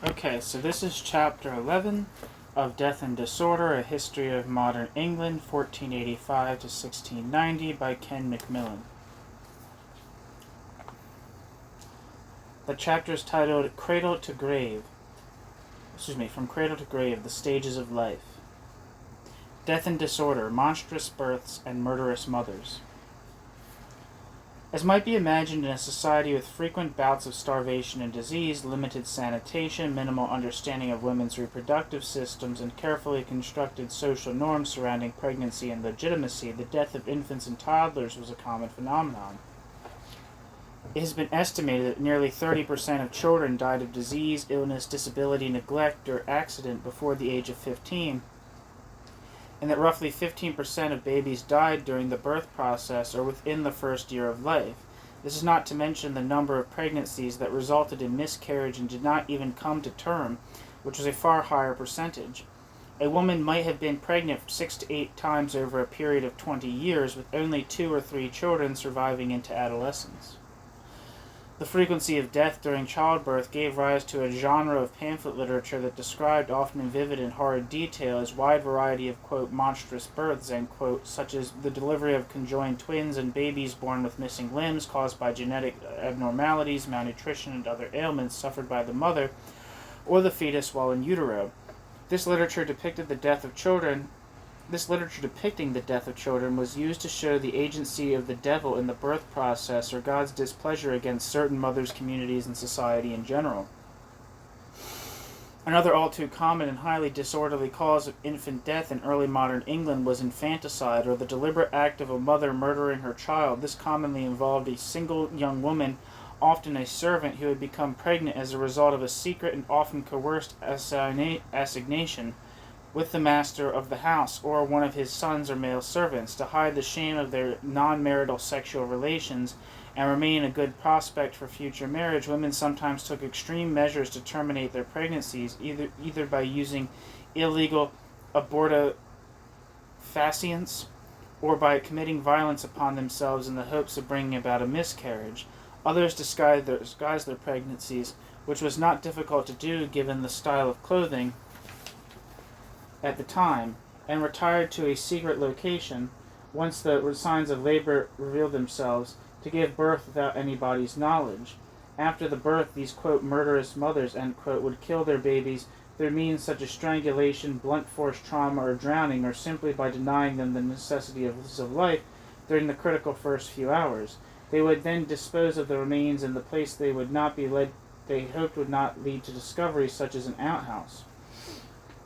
Okay, so this is chapter 11 of Death and Disorder, A History of Modern England, 1485 to 1690 by Ken Macmillan. The chapter is titled From Cradle to Grave, The Stages of Life. Death and Disorder, Monstrous Births and Murderous Mothers. As might be imagined in a society with frequent bouts of starvation and disease, limited sanitation, minimal understanding of women's reproductive systems, and carefully constructed social norms surrounding pregnancy and legitimacy, the death of infants and toddlers was a common phenomenon. It has been estimated that nearly 30% of children died of disease, illness, disability, neglect, or accident before the age of 15, and that roughly 15% of babies died during the birth process or within the first year of life. This is not to mention the number of pregnancies that resulted in miscarriage and did not even come to term, which was a far higher percentage. A woman might have been pregnant 6 to 8 times over a period of 20 years, with only 2 or 3 children surviving into adolescence. The frequency of death during childbirth gave rise to a genre of pamphlet literature that described, often in vivid and horrid detail, a wide variety of, quote, monstrous births, end quote, such as the delivery of conjoined twins and babies born with missing limbs caused by genetic abnormalities, malnutrition, and other ailments suffered by the mother or the fetus while in utero. This literature depicting the death of children was used to show the agency of the devil in the birth process or God's displeasure against certain mothers, communities, and society in general. Another all too common and highly disorderly cause of infant death in early modern England was infanticide, or the deliberate act of a mother murdering her child. This commonly involved a single young woman, often a servant, who had become pregnant as a result of a secret and often coerced assignation with the master of the house or one of his sons or male servants. To hide the shame of their non-marital sexual relations and remain a good prospect for future marriage, women sometimes took extreme measures to terminate their pregnancies, either by using illegal abortifacients or by committing violence upon themselves in the hopes of bringing about a miscarriage. Others disguised their pregnancies, which was not difficult to do given the style of clothing at the time, and retired to a secret location once the signs of labor revealed themselves, to give birth without anybody's knowledge. After the birth, these, quote, murderous mothers, end quote, would kill their babies through means such as strangulation, blunt force trauma, or drowning, or simply by denying them the necessity of life during the critical first few hours. They would then dispose of the remains in the place they hoped would not lead to discovery, such as an outhouse.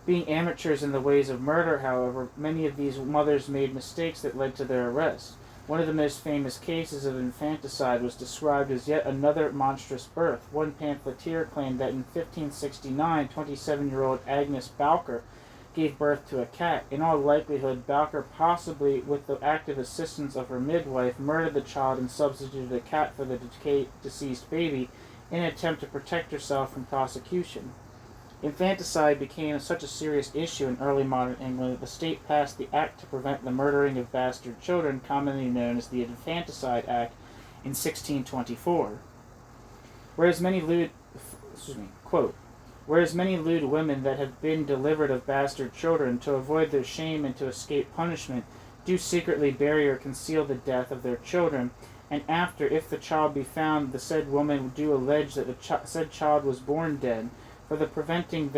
Being amateurs in the ways of murder, however, many of these mothers made mistakes that led to their arrest. One of the most famous cases of infanticide was described as yet another monstrous birth. One pamphleteer claimed that in 1569, 27-year-old Agnes Bowker gave birth to a cat. In all likelihood, Bowker, possibly with the active assistance of her midwife, murdered the child and substituted a cat for the deceased baby in an attempt to protect herself from prosecution. Infanticide became such a serious issue in early modern England that the state passed the Act to Prevent the Murdering of Bastard Children, commonly known as the Infanticide Act, in 1624. Whereas many lewd women that have been delivered of bastard children, to avoid their shame and to escape punishment, do secretly bury or conceal the death of their children, and after, if the child be found, the said woman do allege that the said child was born dead. For the preventing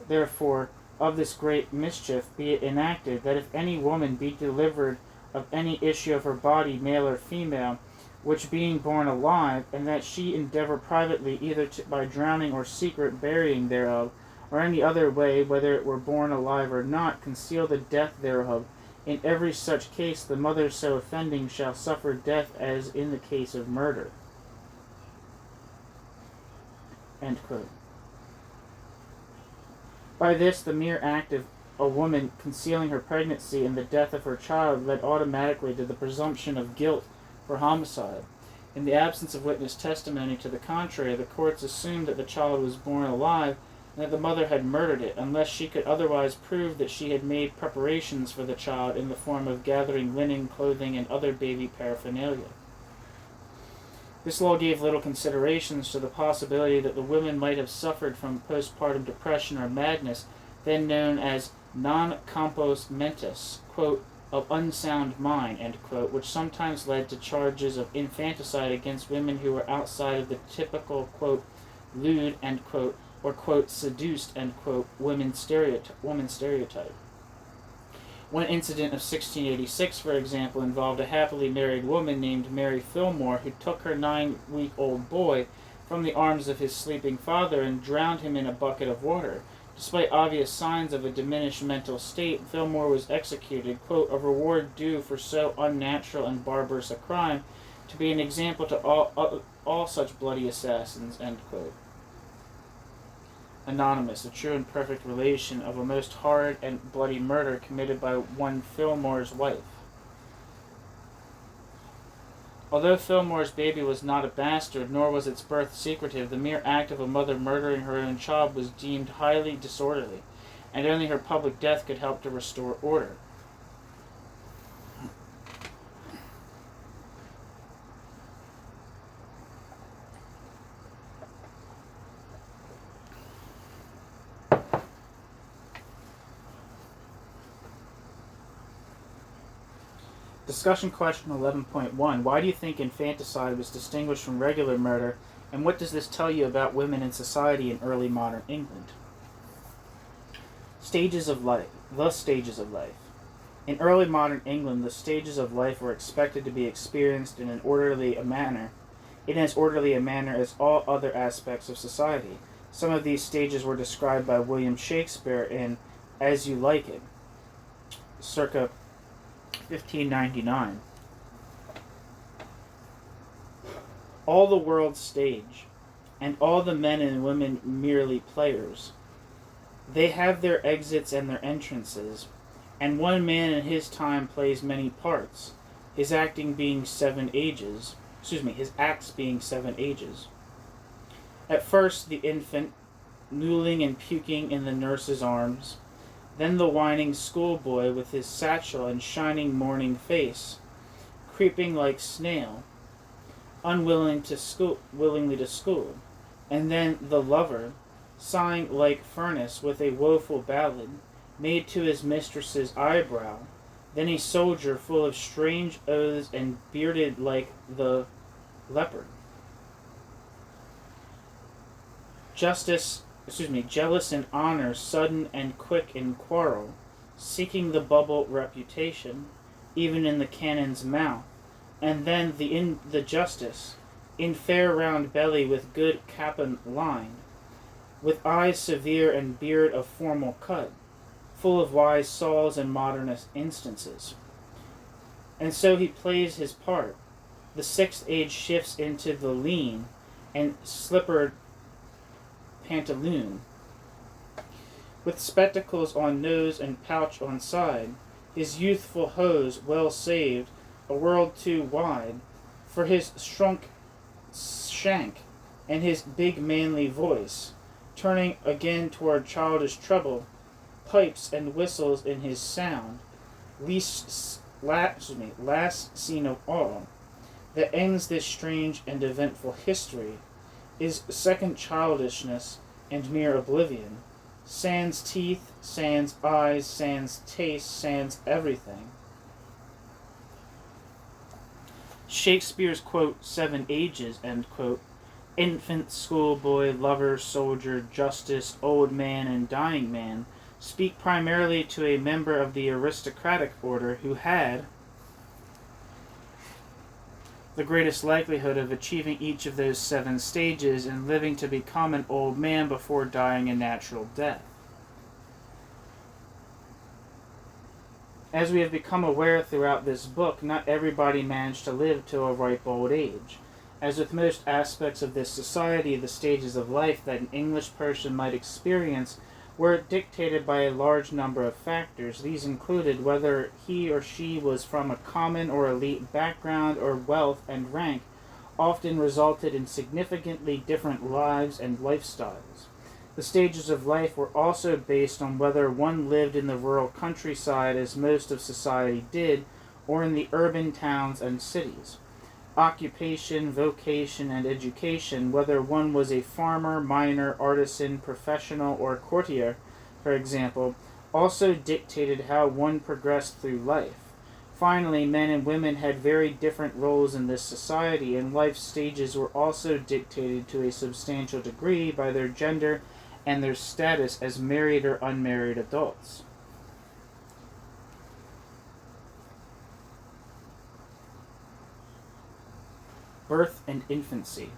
therefore of this great mischief, be it enacted, that if any woman be delivered of any issue of her body, male or female, which being born alive, and that she endeavor privately, either by drowning or secret burying thereof, or any other way, whether it were born alive or not, conceal the death thereof, in every such case the mother so offending shall suffer death as in the case of murder. End quote. By this, the mere act of a woman concealing her pregnancy and the death of her child led automatically to the presumption of guilt for homicide. In the absence of witness testimony to the contrary, the courts assumed that the child was born alive and that the mother had murdered it, unless she could otherwise prove that she had made preparations for the child in the form of gathering linen, clothing, and other baby paraphernalia. This law gave little considerations to the possibility that the women might have suffered from postpartum depression or madness, then known as non compos mentis, quote, of unsound mind, end quote, which sometimes led to charges of infanticide against women who were outside of the typical, quote, lewd, end quote, or, quote, seduced, end quote, woman stereotype. One incident of 1686, for example, involved a happily married woman named Mary Fillmore who took her 9-week-old boy from the arms of his sleeping father and drowned him in a bucket of water. Despite obvious signs of a diminished mental state, Fillmore was executed, quote, a reward due for so unnatural and barbarous a crime, to be an example to all such bloody assassins, end quote. Anonymous, a true and perfect relation of a most horrid and bloody murder committed by one Fillmore's wife. Although Fillmore's baby was not a bastard, nor was its birth secretive, the mere act of a mother murdering her own child was deemed highly disorderly, and only her public death could help to restore order. Discussion question 11.1. Why do you think infanticide was distinguished from regular murder, and what does this tell you about women in society in early modern England? Stages of life. The stages of life. In early modern England, the stages of life were expected to be experienced in as orderly a manner as all other aspects of society. Some of these stages were described by William Shakespeare in As You Like It, circa 1599. All the world's stage, and all the men and women merely players. They have their exits and their entrances, and one man in his time plays many parts, his acts being 7 ages. At first the infant, nooling and puking in the nurse's arms, then the whining schoolboy with his satchel and shining morning face, creeping like snail, willingly to school, and then the lover, sighing like furnace with a woeful ballad, made to his mistress's eyebrow, then a soldier full of strange oaths and bearded like the leopard. Jealous in honor, sudden and quick in quarrel, seeking the bubble reputation, even in the cannon's mouth, and then the justice, in fair round belly with good capon lined, with eyes severe and beard of formal cut, full of wise saws and modernist instances. And so he plays his part. The 6th age shifts into the lean and slippered pantaloon, with spectacles on nose and pouch on side, his youthful hose well saved, a world too wide, for his shrunk shank, and his big manly voice, turning again toward childish trouble, pipes and whistles in his sound, last scene of all, that ends this strange and eventful history, is second childishness and mere oblivion, sans teeth, sans eyes, sans taste, sans everything. Shakespeare's, quote, 7 ages, end quote, infant, schoolboy, lover, soldier, justice, old man, and dying man, speak primarily to a member of the aristocratic order who had the greatest likelihood of achieving each of those 7 stages and living to become an old man before dying a natural death. As we have become aware throughout this book, not everybody managed to live to a ripe old age. As with most aspects of this society, the stages of life that an English person might experience were dictated by a large number of factors. These included whether he or she was from a common or elite background, or wealth and rank often resulted in significantly different lives and lifestyles. The stages of life were also based on whether one lived in the rural countryside, as most of society did, or in the urban towns and cities. occupation, vocation, and education, whether one was a farmer, miner, artisan, professional, or courtier, for example, also dictated how one progressed through life. Finally, men and women had very different roles in this society, and life stages were also dictated to a substantial degree by their gender and their status as married or unmarried adults. Birth and infancy.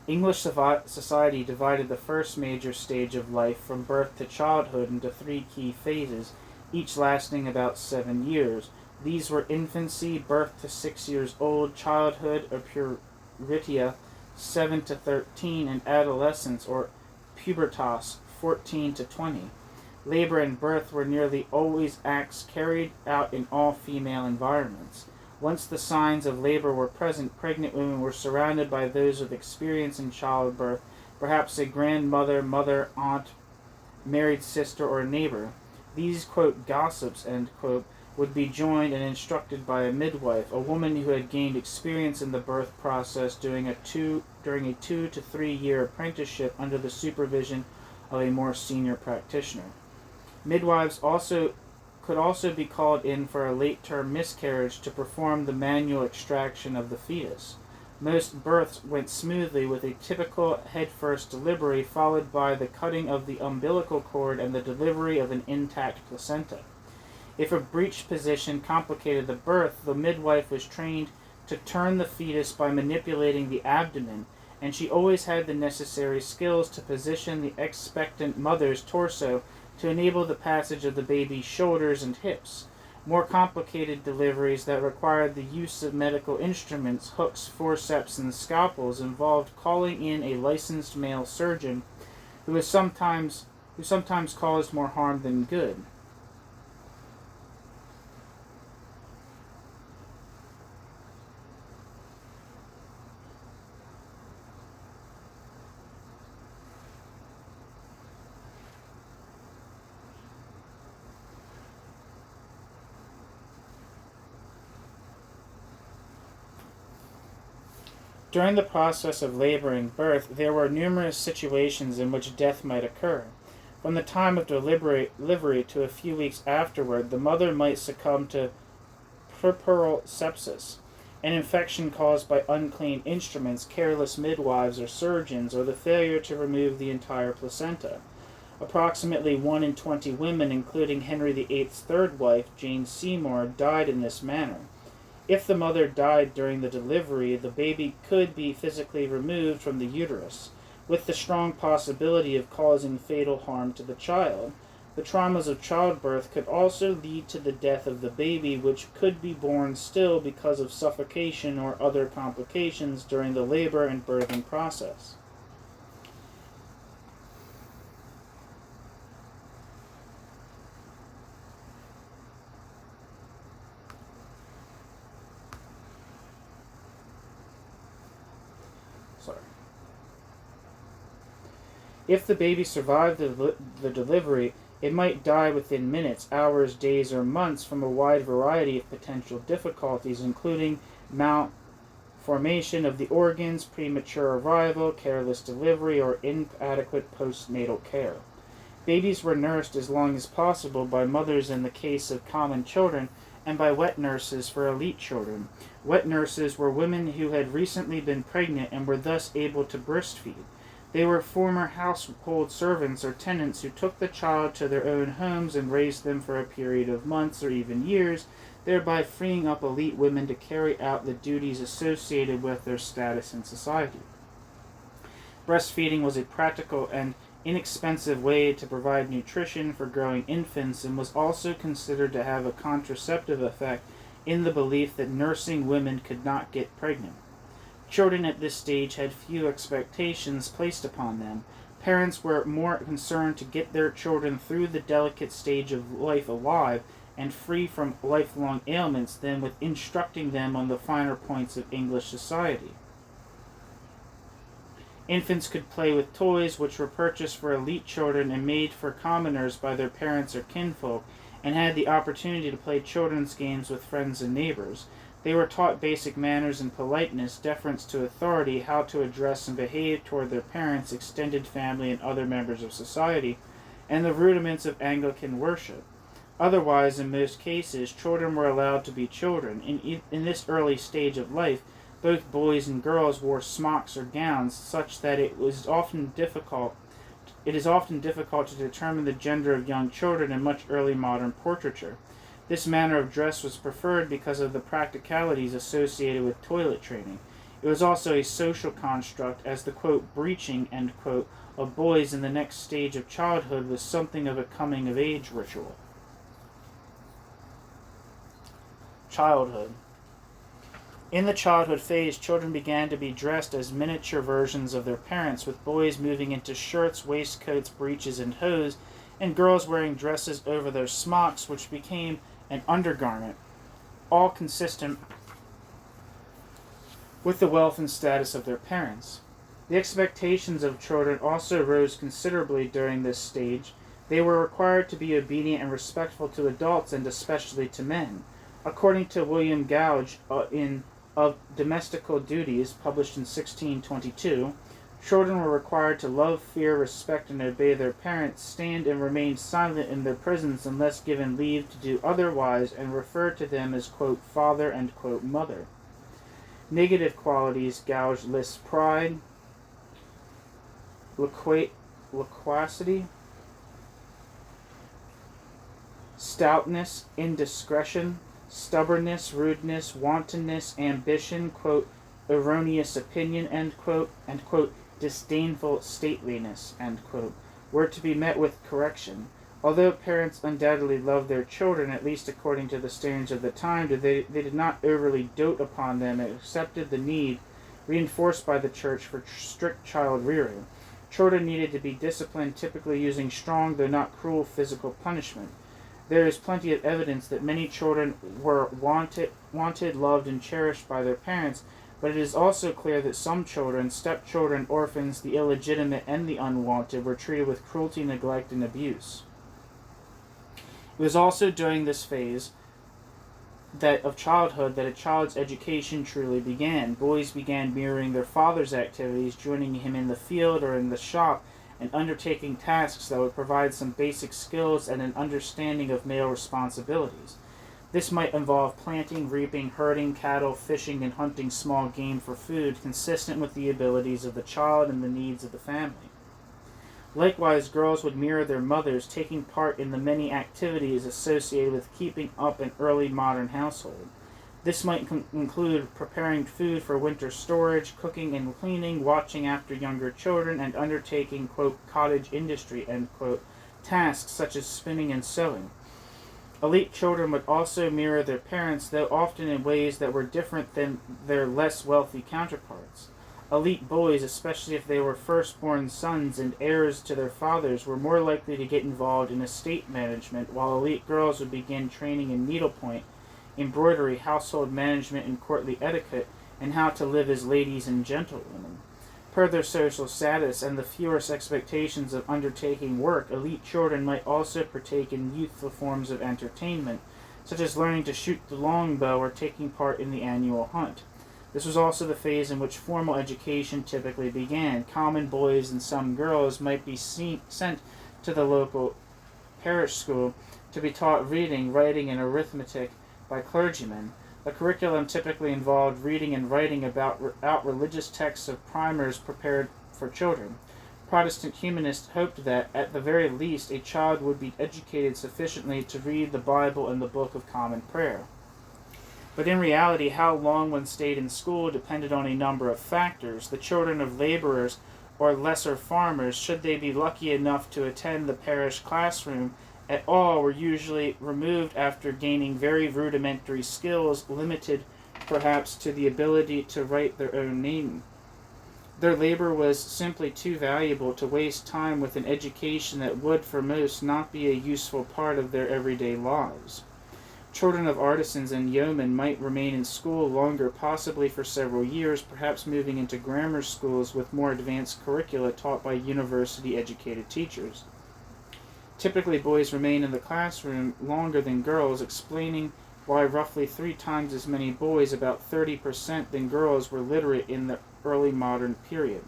English society divided the first major stage of life from birth to childhood into three key phases, each lasting about 7 years. These were infancy, birth to 6 years old, childhood or puritia, 7 to 13, and adolescence or pubertas, 14 to 20. Labor and birth were nearly always acts carried out in all female environments. Once the signs of labor were present, pregnant women were surrounded by those with experience in childbirth, perhaps a grandmother, mother, aunt, married sister, or neighbor. These, quote, gossips, end quote, would be joined and instructed by a midwife, a woman who had gained experience in the birth process during a 2 to 3 year apprenticeship under the supervision of a more senior practitioner. Midwives could also be called in for a late-term miscarriage to perform the manual extraction of the fetus. Most births went smoothly with a typical head-first delivery followed by the cutting of the umbilical cord and the delivery of an intact placenta. If a breech position complicated the birth, the midwife was trained to turn the fetus by manipulating the abdomen, and she always had the necessary skills to position the expectant mother's torso to enable the passage of the baby's shoulders and hips. More complicated deliveries that required the use of medical instruments, hooks, forceps, and scalpels involved calling in a licensed male surgeon who sometimes caused more harm than good. During the process of labor and birth, there were numerous situations in which death might occur. From the time of delivery to a few weeks afterward, the mother might succumb to puerperal sepsis, an infection caused by unclean instruments, careless midwives or surgeons, or the failure to remove the entire placenta. Approximately 1 in 20 women, including Henry VIII's third wife, Jane Seymour, died in this manner. If the mother died during the delivery, the baby could be physically removed from the uterus, with the strong possibility of causing fatal harm to the child. The traumas of childbirth could also lead to the death of the baby, which could be born still because of suffocation or other complications during the labor and birthing process. If the baby survived the delivery, it might die within minutes, hours, days, or months from a wide variety of potential difficulties, including malformation of the organs, premature arrival, careless delivery, or inadequate postnatal care. Babies were nursed as long as possible by mothers in the case of common children, and by wet nurses for elite children. Wet nurses were women who had recently been pregnant and were thus able to breastfeed. They were former household servants or tenants who took the child to their own homes and raised them for a period of months or even years, thereby freeing up elite women to carry out the duties associated with their status in society. Breastfeeding was a practical and inexpensive way to provide nutrition for growing infants and was also considered to have a contraceptive effect in the belief that nursing women could not get pregnant. Children at this stage had few expectations placed upon them. Parents were more concerned to get their children through the delicate stage of life alive and free from lifelong ailments than with instructing them on the finer points of English society. Infants could play with toys which were purchased for elite children and made for commoners by their parents or kinfolk, and had the opportunity to play children's games with friends and neighbors. They were taught basic manners and politeness, deference to authority, how to address and behave toward their parents, extended family, and other members of society, and the rudiments of Anglican worship. Otherwise, in most cases, children were allowed to be children. In this early stage of life, both boys and girls wore smocks or gowns, such that it is often difficult to determine the gender of young children in much early modern portraiture. This manner of dress was preferred because of the practicalities associated with toilet training. It was also a social construct, as the, quote, breeching, end quote, of boys in the next stage of childhood was something of a coming-of-age ritual. Childhood. In the childhood phase, children began to be dressed as miniature versions of their parents, with boys moving into shirts, waistcoats, breeches, and hose, and girls wearing dresses over their smocks, which became an undergarment, all consistent with the wealth and status of their parents. The expectations of children also rose considerably during this stage. They were required to be obedient and respectful to adults, and especially to men. According to William Gouge of Domestical Duties, published in 1622, children were required to love, fear, respect, and obey their parents, stand and remain silent in their prisons unless given leave to do otherwise, and refer to them as, quote, father and, quote, mother. Negative qualities Gouge lists pride, loquacity, stoutness, indiscretion, stubbornness, rudeness, wantonness, ambition, quote, erroneous opinion, end quote, and, quote, disdainful stateliness, end quote, were to be met with correction. Although parents undoubtedly loved their children, at least according to the standards of the time, they did not overly dote upon them and accepted the need, reinforced by the church, for strict child rearing. Children needed to be disciplined, typically using strong, though not cruel, physical punishment. There is plenty of evidence that many children were wanted, loved, and cherished by their parents, but it is also clear that some children, stepchildren, orphans, the illegitimate, and the unwanted, were treated with cruelty, neglect, and abuse. It was also during this phase of childhood that a child's education truly began. Boys began mirroring their father's activities, joining him in the field or in the shop, and undertaking tasks that would provide some basic skills and an understanding of male responsibilities. This might involve planting, reaping, herding cattle, fishing, and hunting small game for food, consistent with the abilities of the child and the needs of the family. Likewise, girls would mirror their mothers, taking part in the many activities associated with keeping up an early modern household. This might include preparing food for winter storage, cooking and cleaning, watching after younger children, and undertaking, quote, cottage industry, end quote, tasks such as spinning and sewing. Elite children would also mirror their parents, though often in ways that were different than their less wealthy counterparts. Elite boys, especially if they were firstborn sons and heirs to their fathers, were more likely to get involved in estate management, while elite girls would begin training in needlepoint, embroidery, household management, and courtly etiquette, and how to live as ladies and gentlewomen. Per their social status and the fierce expectations of undertaking work, elite children might also partake in youthful forms of entertainment, such as learning to shoot the longbow or taking part in the annual hunt. This was also the phase in which formal education typically began. Common boys and some girls might be sent to the local parish school to be taught reading, writing, and arithmetic by clergymen. The curriculum typically involved reading and writing out religious texts of primers prepared for children. Protestant humanists hoped that, at the very least, a child would be educated sufficiently to read the Bible and the Book of Common Prayer. But in reality, how long one stayed in school depended on a number of factors. The children of laborers or lesser farmers, should they be lucky enough to attend the parish classroom at all, were usually removed after gaining very rudimentary skills, limited perhaps to the ability to write their own name. Their labor was simply too valuable to waste time with an education that would, for most, not be a useful part of their everyday lives. Children of artisans and yeomen might remain in school longer, possibly for several years, perhaps moving into grammar schools with more advanced curricula taught by university-educated teachers. Typically, boys remain in the classroom longer than girls, explaining while roughly 3 times as many boys, about 30% than girls, were literate in the early modern period.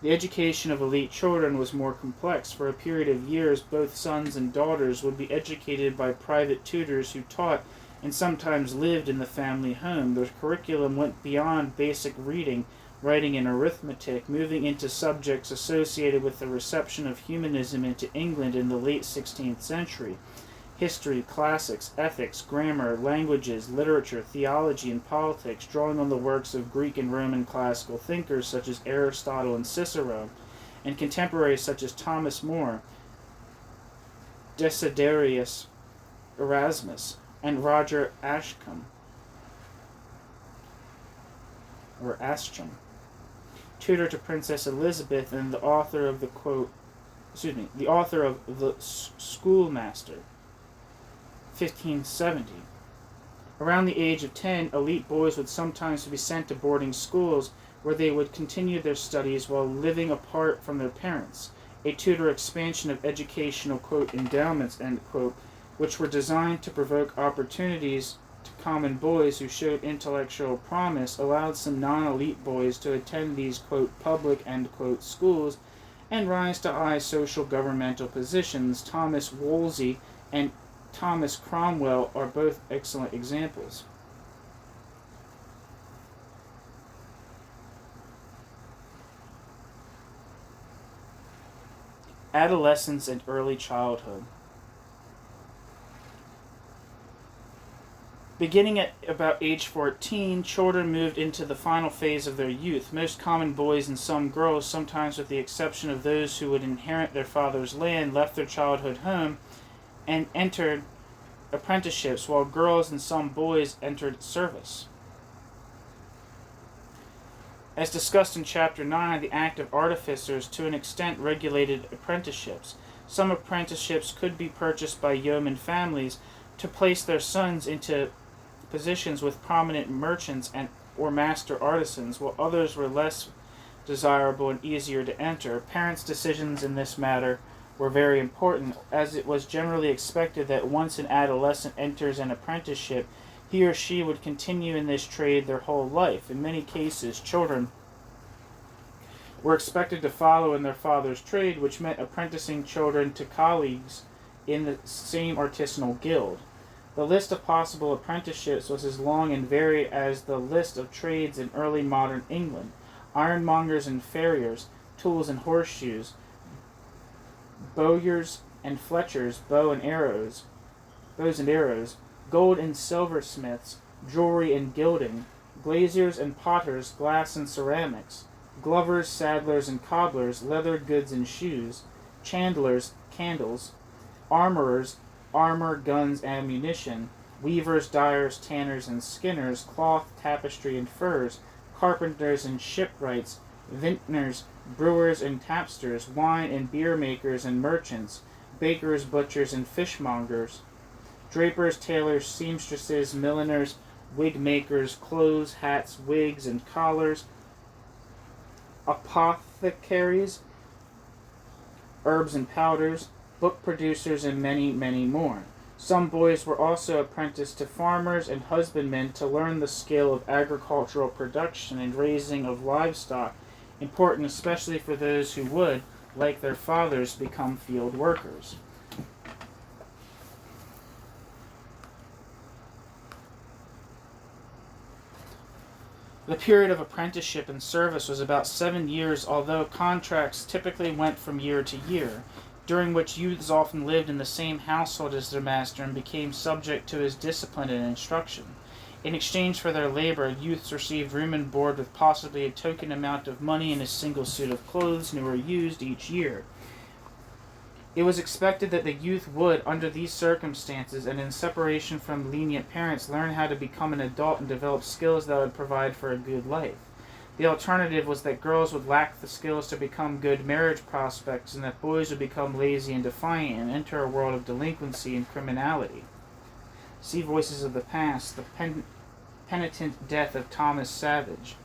The education of elite children was more complex. For a period of years, both sons and daughters would be educated by private tutors who taught and sometimes lived in the family home. The curriculum went beyond basic reading, writing, and arithmetic, moving into subjects associated with the reception of humanism into England in the late 16th century. History, classics, ethics, grammar, languages, literature, theology, and politics, drawing on the works of Greek and Roman classical thinkers such as Aristotle and Cicero, and contemporaries such as Thomas More, Desiderius Erasmus, and Roger Ascham, tutor to Princess Elizabeth and the author of the Schoolmaster, 1570. Around the age of 10, elite boys would sometimes be sent to boarding schools where they would continue their studies while living apart from their parents. A Tudor expansion of educational, quote, endowments, end quote, which were designed to provoke opportunities to common boys who showed intellectual promise, allowed some non-elite boys to attend these, quote, public, end quote, schools and rise to high social governmental positions. Thomas Wolsey and Thomas Cromwell are both excellent examples. Adolescence and early childhood. Beginning at about age 14, children moved into the final phase of their youth. Most common boys and some girls, sometimes with the exception of those who would inherit their father's land, left their childhood home and entered apprenticeships, while girls and some boys entered service. As discussed in Chapter 9, the Act of Artificers to an extent regulated apprenticeships. Some apprenticeships could be purchased by yeoman families to place their sons into positions with prominent merchants and or master artisans, while others were less desirable and easier to enter. Parents' decisions in this matter were very important, as it was generally expected that once an adolescent enters an apprenticeship, he or she would continue in this trade their whole life. In many cases, children were expected to follow in their father's trade, which meant apprenticing children to colleagues in the same artisanal guild. The list of possible apprenticeships was as long and varied as the list of trades in early modern England. Ironmongers and farriers, tools and horseshoes, bowyers and fletchers, bows and arrows, gold and silversmiths, jewelry and gilding, glaziers and potters, glass and ceramics, glovers, saddlers and cobblers, leather goods and shoes, chandlers, candles, armorers, armor, guns, ammunition, weavers, dyers, tanners, and skinners, cloth, tapestry, and furs, carpenters and shipwrights, vintners, brewers and tapsters, wine and beer makers and merchants, bakers, butchers, and fishmongers, drapers, tailors, seamstresses, milliners, wig makers, clothes, hats, wigs, and collars, apothecaries, herbs and powders, book producers, and many, many more. Some boys were also apprenticed to farmers and husbandmen to learn the skill of agricultural production and raising of livestock, important especially for those who would, like their fathers, become field workers. The period of apprenticeship and service was about 7 years, although contracts typically went from year to year, during which youths often lived in the same household as their master and became subject to his discipline and instruction. In exchange for their labor, youths received room and board with possibly a token amount of money and a single suit of clothes, new or used, each year. It was expected that the youth would, under these circumstances and in separation from lenient parents, learn how to become an adult and develop skills that would provide for a good life. The alternative was that girls would lack the skills to become good marriage prospects, and that boys would become lazy and defiant and enter a world of delinquency and criminality. See Voices of the Past, The Penitent Death of Thomas Savage.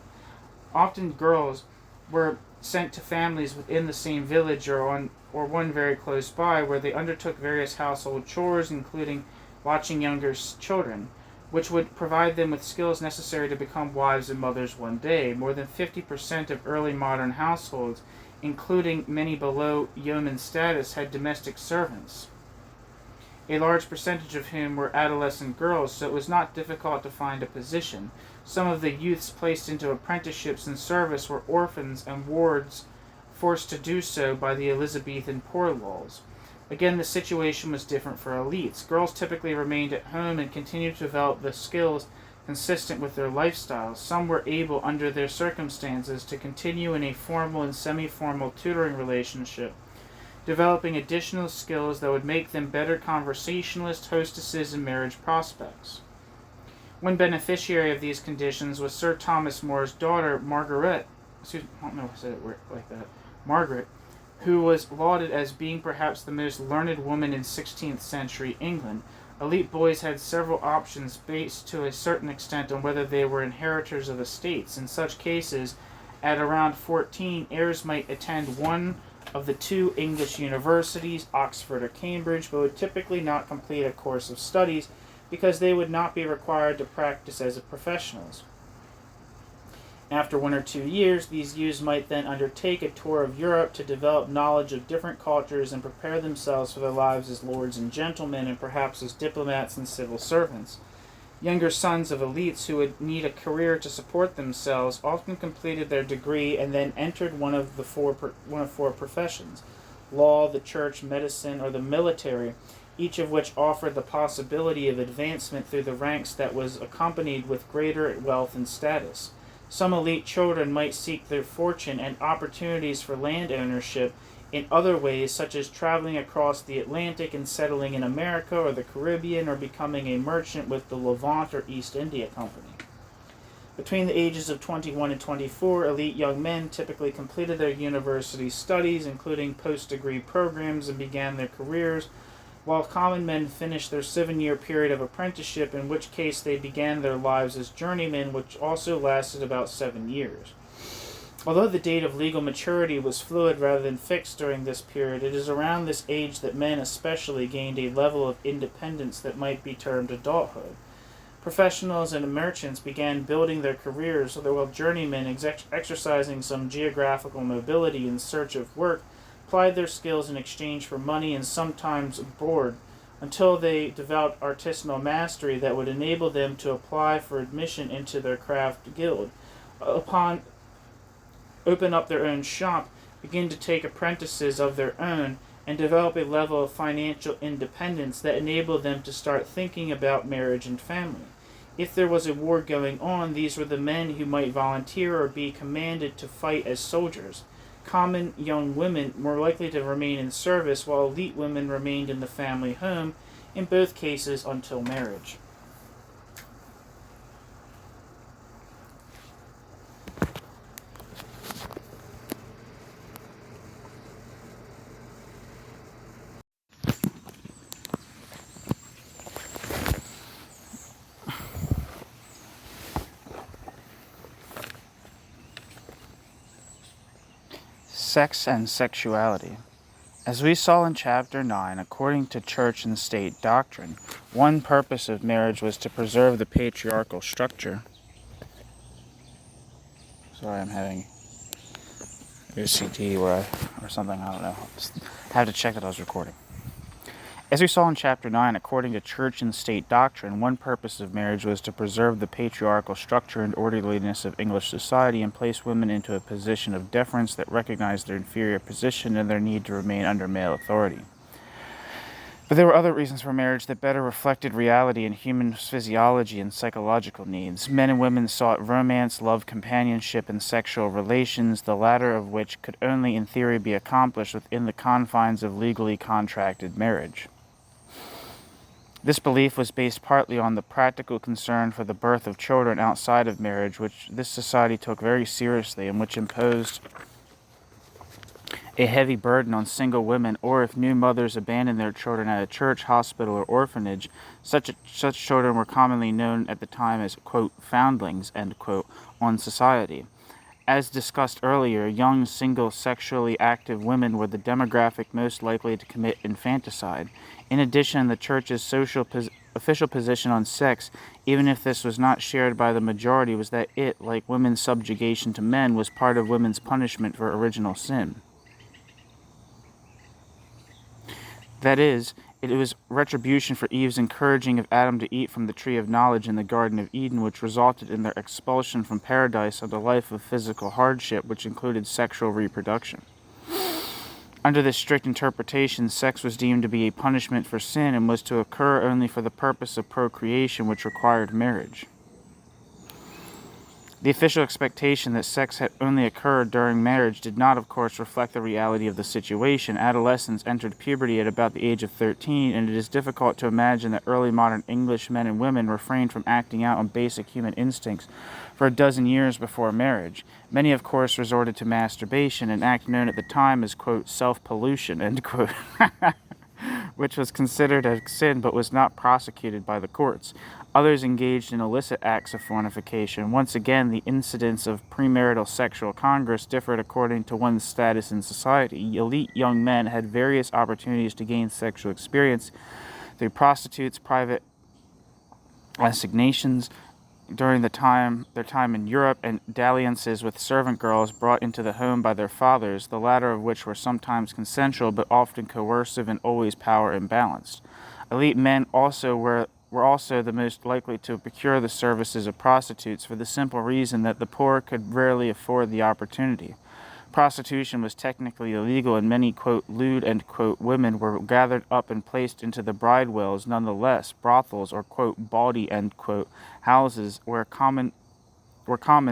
Often girls were sent to families within the same village or on or one very close by, where they undertook various household chores, including watching younger children, which would provide them with skills necessary to become wives and mothers one day. More than 50% of early modern households, including many below yeoman status, had domestic servants, a large percentage of whom were adolescent girls, so it was not difficult to find a position. Some of the youths placed into apprenticeships and service were orphans and wards forced to do so by the Elizabethan poor laws. Again, the situation was different for elites. Girls typically remained at home and continued to develop the skills consistent with their lifestyles. Some were able, under their circumstances, to continue in a formal and semi-formal tutoring relationship, developing additional skills that would make them better conversationalists, hostesses, and marriage prospects. One beneficiary of these conditions was Sir Thomas More's daughter, Margaret, I don't know if I said it like that, Margaret, who was lauded as being perhaps the most learned woman in 16th century England. Elite boys had several options based to a certain extent on whether they were inheritors of estates. In such cases, at around 14, heirs might attend one of the two English universities, Oxford or Cambridge, but would typically not complete a course of studies because they would not be required to practice as professionals. After 1 or 2 years, these youths might then undertake a tour of Europe to develop knowledge of different cultures and prepare themselves for their lives as lords and gentlemen, and perhaps as diplomats and civil servants. Younger sons of elites who would need a career to support themselves often completed their degree and then entered one of four professions: law, the church, medicine, or the military, each of which offered the possibility of advancement through the ranks that was accompanied with greater wealth and status. Some elite children might seek their fortune and opportunities for land ownership in other ways, such as traveling across the Atlantic and settling in America or the Caribbean, or becoming a merchant with the Levant or East India Company. Between the ages of 21 and 24, elite young men typically completed their university studies, including post-degree programs, and began their careers, while common men finished their 7-year period of apprenticeship, in which case they began their lives as journeymen, which also lasted about 7 years. Although the date of legal maturity was fluid rather than fixed during this period, it is around this age that men especially gained a level of independence that might be termed adulthood. Professionals and merchants began building their careers, while journeymen, exercising some geographical mobility in search of work, applied their skills in exchange for money and sometimes board, until they developed artisanal mastery that would enable them to apply for admission into their craft guild. Upon open up their own shop, begin to take apprentices of their own, and develop a level of financial independence that enabled them to start thinking about marriage and family. If there was a war going on, these were the men who might volunteer or be commanded to fight as soldiers. Common young women were likely to remain in service, while elite women remained in the family home, in both cases until marriage. Sex and sexuality. As we saw in Chapter 9, according to church and state doctrine, one purpose of marriage was to preserve the patriarchal structure. Sorry, I'm having OCD or something, I don't know. I have to check that I was recording. As we saw in Chapter 9, according to church and state doctrine, one purpose of marriage was to preserve the patriarchal structure and orderliness of English society and place women into a position of deference that recognized their inferior position and their need to remain under male authority. But there were other reasons for marriage that better reflected reality and human physiology and psychological needs. Men and women sought romance, love, companionship, and sexual relations, the latter of which could only in theory be accomplished within the confines of legally contracted marriage. This belief was based partly on the practical concern for the birth of children outside of marriage, which this society took very seriously and which imposed a heavy burden on single women, or if new mothers abandoned their children at a church, hospital, or orphanage, such children were commonly known at the time as, quote, foundlings, end quote, on society. As discussed earlier, young, single, sexually active women were the demographic most likely to commit infanticide. In addition, the Church's official position on sex, even if this was not shared by the majority, was that it, like women's subjugation to men, was part of women's punishment for original sin. That is, it was retribution for Eve's encouraging of Adam to eat from the tree of knowledge in the Garden of Eden, which resulted in their expulsion from paradise and a life of physical hardship, which included sexual reproduction. Under this strict interpretation, sex was deemed to be a punishment for sin and was to occur only for the purpose of procreation, which required marriage. The official expectation that sex had only occurred during marriage did not, of course, reflect the reality of the situation. Adolescents entered puberty at about the age of 13, and it is difficult to imagine that early modern English men and women refrained from acting out on basic human instincts for a dozen years before marriage. Many, of course, resorted to masturbation, an act known at the time as, quote, self-pollution, end quote, which was considered a sin but was not prosecuted by the courts. Others engaged in illicit acts of fornication. Once again, the incidence of premarital sexual congress differed according to one's status in society. Elite young men had various opportunities to gain sexual experience through prostitutes, private assignations during their time in Europe, and dalliances with servant girls brought into the home by their fathers, the latter of which were sometimes consensual but often coercive and always power imbalanced. Elite men were also the most likely to procure the services of prostitutes for the simple reason that the poor could rarely afford the opportunity. Prostitution was technically illegal, and many, quote, lewd, end quote, women were gathered up and placed into the bridewells. Nonetheless, brothels or, quote, bawdy, end quote, houses were common,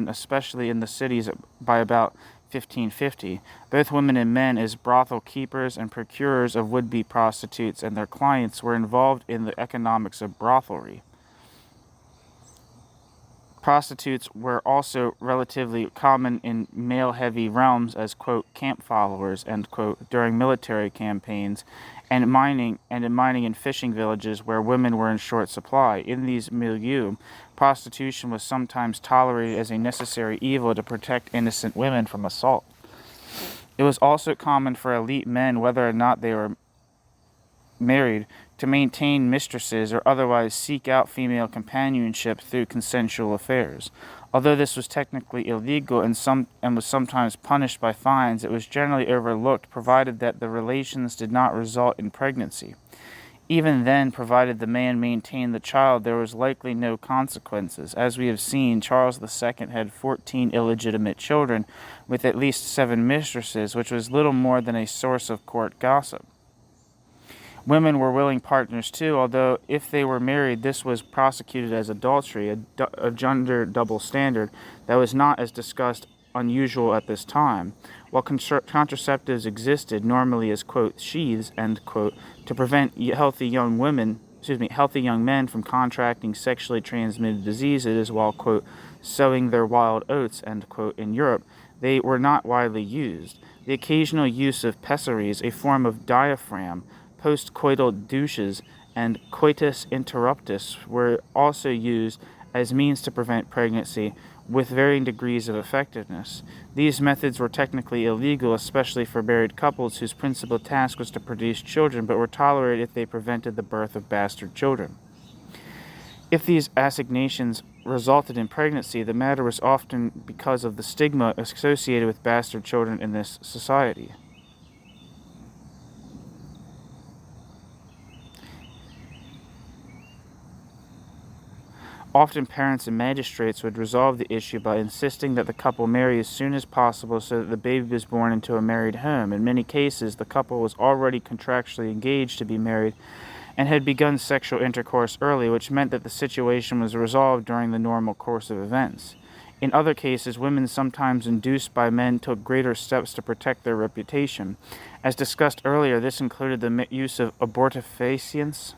especially in the cities by about 1550. Both women and men, as brothel keepers and procurers of would-be prostitutes and their clients, were involved in the economics of brothelry. Prostitutes were also relatively common in male-heavy realms as, quote, camp followers, end quote, during military campaigns, and in mining and fishing villages where women were in short supply. In these milieux, prostitution was sometimes tolerated as a necessary evil to protect innocent women from assault. It was also common for elite men, whether or not they were married, to maintain mistresses or otherwise seek out female companionship through consensual affairs. Although this was technically illegal and was sometimes punished by fines, it was generally overlooked, provided that the relations did not result in pregnancy. Even then, provided the man maintained the child, there was likely no consequences. As we have seen, Charles II had 14 illegitimate children with at least 7 mistresses, which was little more than a source of court gossip. Women were willing partners too, although if they were married, this was prosecuted as adultery, a gender double standard that was not, as discussed, unusual at this time. While contraceptives existed, normally as, quote, sheaths, end quote, to prevent healthy young men from contracting sexually transmitted diseases while, quote, sowing their wild oats, end quote, in Europe, they were not widely used. The occasional use of pessaries, a form of diaphragm, postcoital douches, and coitus interruptus were also used as means to prevent pregnancy, with varying degrees of effectiveness. These methods were technically illegal, especially for married couples whose principal task was to produce children, but were tolerated if they prevented the birth of bastard children. If these assignations resulted in pregnancy, the matter was often because of the stigma associated with bastard children in this society. Often parents and magistrates would resolve the issue by insisting that the couple marry as soon as possible so that the baby was born into a married home. In many cases, the couple was already contractually engaged to be married and had begun sexual intercourse early, which meant that the situation was resolved during the normal course of events. In other cases, women, sometimes induced by men, took greater steps to protect their reputation. As discussed earlier, this included the use of abortifacients,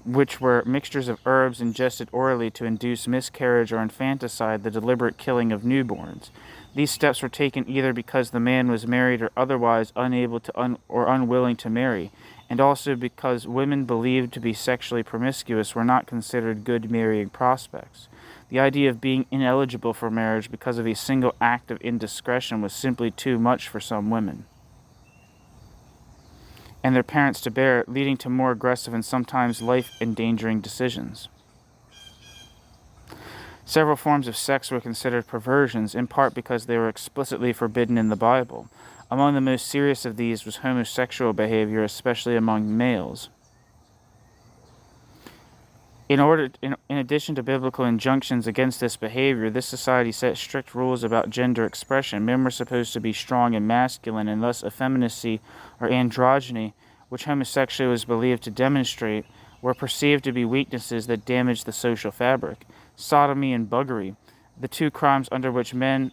which were mixtures of herbs ingested orally to induce miscarriage or infanticide, the deliberate killing of newborns. These steps were taken either because the man was married or otherwise unable to or unwilling to marry, and also because women believed to be sexually promiscuous were not considered good marrying prospects. The idea of being ineligible for marriage because of a single act of indiscretion was simply too much for some women and their parents to bear, leading to more aggressive and sometimes life-endangering decisions. Several forms of sex were considered perversions, in part because they were explicitly forbidden in the Bible. Among the most serious of these was homosexual behavior, especially among males. In addition to biblical injunctions against this behavior, this society set strict rules about gender expression. Men were supposed to be strong and masculine, and thus effeminacy or androgyny, which homosexuality was believed to demonstrate, were perceived to be weaknesses that damaged the social fabric. Sodomy and buggery, the two crimes under which men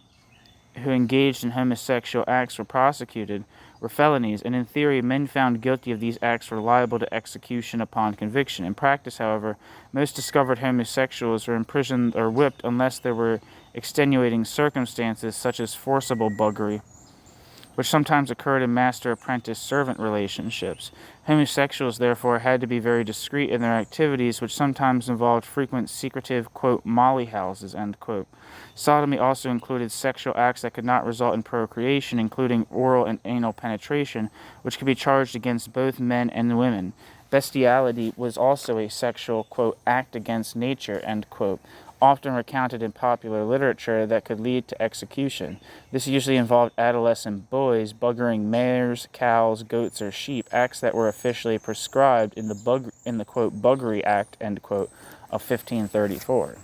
who engaged in homosexual acts were prosecuted, were felonies, and in theory, men found guilty of these acts were liable to execution upon conviction. In practice, however, most discovered homosexuals were imprisoned or whipped unless there were extenuating circumstances such as forcible buggery, which sometimes occurred in master-apprentice-servant relationships. Homosexuals, therefore, had to be very discreet in their activities, which sometimes involved frequent secretive, quote, molly houses, end quote. Sodomy also included sexual acts that could not result in procreation, including oral and anal penetration, which could be charged against both men and women. Bestiality was also a sexual, quote, act against nature, end quote, often recounted in popular literature that could lead to execution. This usually involved adolescent boys buggering mares, cows, goats, or sheep, acts that were officially prescribed in the quote, Buggery Act, end quote, of 1534.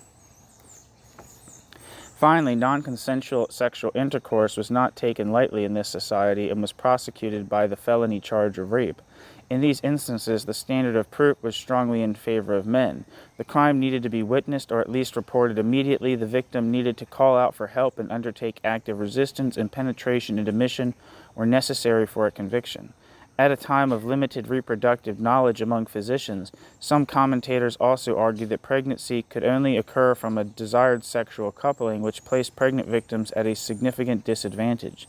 Finally, non-consensual sexual intercourse was not taken lightly in this society and was prosecuted by the felony charge of rape. In these instances, the standard of proof was strongly in favor of men. The crime needed to be witnessed or at least reported immediately. The victim needed to call out for help and undertake active resistance, and penetration and admission were necessary for a conviction. At a time of limited reproductive knowledge among physicians, some commentators also argued that pregnancy could only occur from a desired sexual coupling, which placed pregnant victims at a significant disadvantage.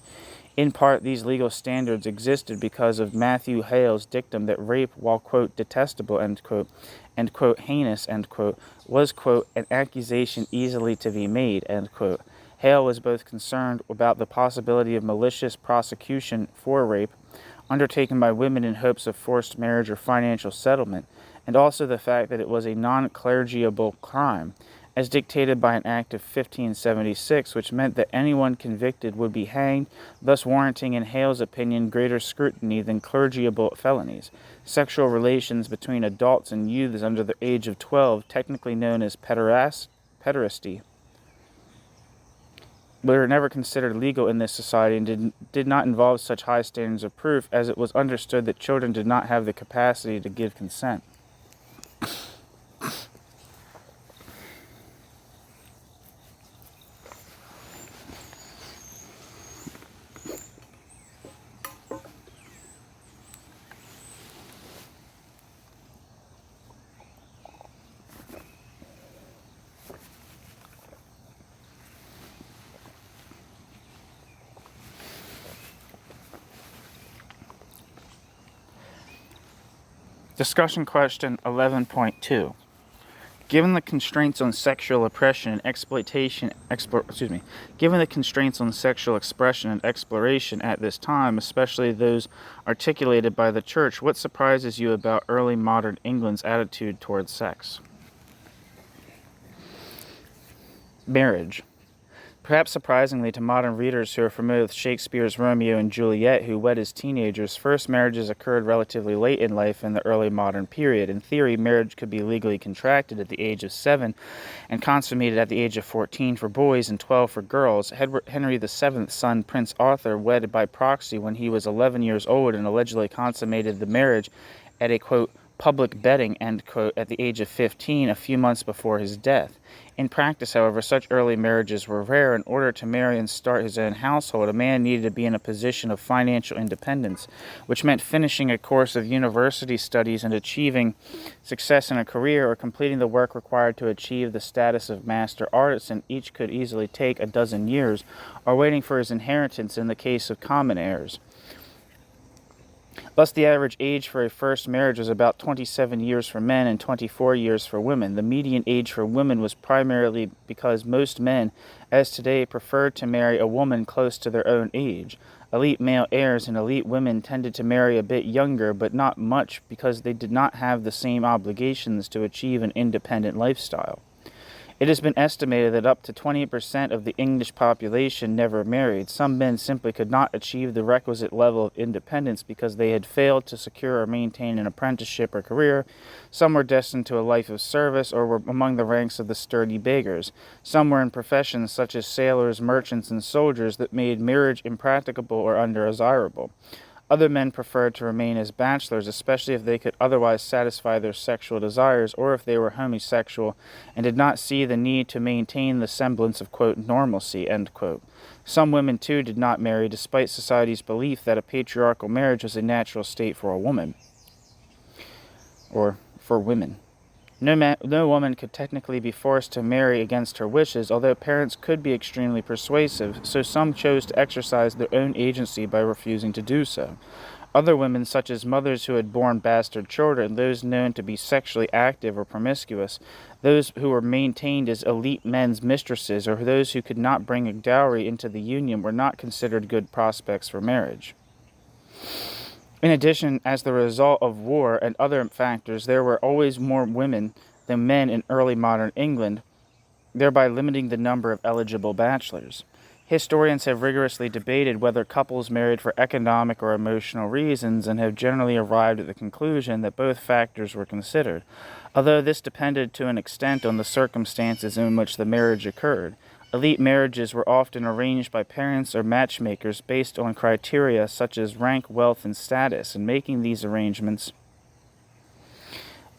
In part, these legal standards existed because of Matthew Hale's dictum that rape, while, quote, detestable, end quote, and, quote, heinous, end quote, was, quote, an accusation easily to be made, end quote. Hale was both concerned about the possibility of malicious prosecution for rape undertaken by women in hopes of forced marriage or financial settlement, and also the fact that it was a non-clergiable crime, as dictated by an act of 1576, which meant that anyone convicted would be hanged, thus warranting, in Hale's opinion, greater scrutiny than clergiable felonies. Sexual relations between adults and youths under the age of 12, technically known as pederasty, were never considered legal in this society and did not involve such high standards of proof, as it was understood that children did not have the capacity to give consent. Discussion question 11.2. Given the constraints on sexual oppression and given the constraints on sexual expression and exploration at this time, especially those articulated by the Church, what surprises you about early modern England's attitude towards sex? Marriage. Perhaps surprisingly to modern readers who are familiar with Shakespeare's Romeo and Juliet, who wed as teenagers, first marriages occurred relatively late in life in the early modern period. In theory, marriage could be legally contracted at the age of 7 and consummated at the age of 14 for boys and 12 for girls. Henry VII's son, Prince Arthur, wedded by proxy when he was 11 years old and allegedly consummated the marriage at a, quote, public betting, end quote, at the age of 15, a few months before his death. In practice, however, such early marriages were rare. In order to marry and start his own household, a man needed to be in a position of financial independence, which meant finishing a course of university studies and achieving success in a career, or completing the work required to achieve the status of master artisan. Each could easily take a dozen years, or waiting for his inheritance in the case of common heirs. Thus, the average age for a first marriage was about 27 years for men and 24 years for women. The median age for women was primarily because most men, as today, preferred to marry a woman close to their own age. Elite male heirs and elite women tended to marry a bit younger, but not much, because they did not have the same obligations to achieve an independent lifestyle. It has been estimated that up to 20% of the English population never married. Some men simply could not achieve the requisite level of independence because they had failed to secure or maintain an apprenticeship or career. Some were destined to a life of service or were among the ranks of the sturdy beggars. Some were in professions such as sailors, merchants, and soldiers that made marriage impracticable or undesirable. Other men preferred to remain as bachelors, especially if they could otherwise satisfy their sexual desires or if they were homosexual and did not see the need to maintain the semblance of, quote, normalcy, end quote. Some women, too, did not marry despite society's belief that a patriarchal marriage was a natural state for a woman, or for women. No woman could technically be forced to marry against her wishes, although parents could be extremely persuasive, so some chose to exercise their own agency by refusing to do so. Other women, such as mothers who had borne bastard children, those known to be sexually active or promiscuous, those who were maintained as elite men's mistresses, or those who could not bring a dowry into the union, were not considered good prospects for marriage. In addition, as the result of war and other factors, there were always more women than men in early modern England, thereby limiting the number of eligible bachelors. Historians have rigorously debated whether couples married for economic or emotional reasons and have generally arrived at the conclusion that both factors were considered, although this depended to an extent on the circumstances in which the marriage occurred. Elite marriages were often arranged by parents or matchmakers based on criteria such as rank, wealth, and status. In making these arrangements,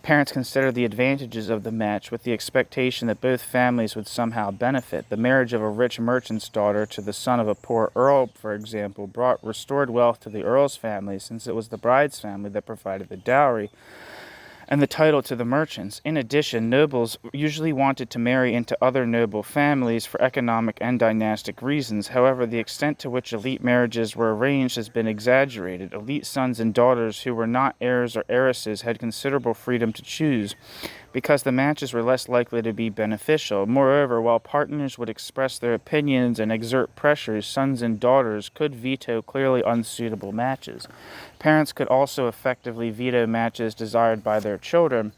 parents considered the advantages of the match with the expectation that both families would somehow benefit. The marriage of a rich merchant's daughter to the son of a poor earl, for example, brought restored wealth to the earl's family, since it was the bride's family that provided the dowry and the title to the merchants. In addition, nobles usually wanted to marry into other noble families for economic and dynastic reasons. However, the extent to which elite marriages were arranged has been exaggerated. Elite sons and daughters who were not heirs or heiresses had considerable freedom to choose, because the matches were less likely to be beneficial. Moreover, while partners would express their opinions and exert pressures, sons and daughters could veto clearly unsuitable matches. Parents could also effectively veto matches desired by their children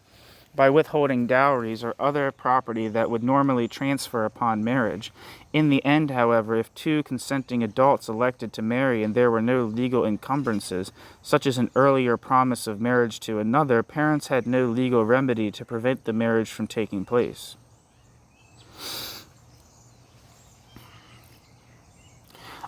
by withholding dowries or other property that would normally transfer upon marriage. In the end, however, if two consenting adults elected to marry and there were no legal encumbrances, such as an earlier promise of marriage to another, parents had no legal remedy to prevent the marriage from taking place.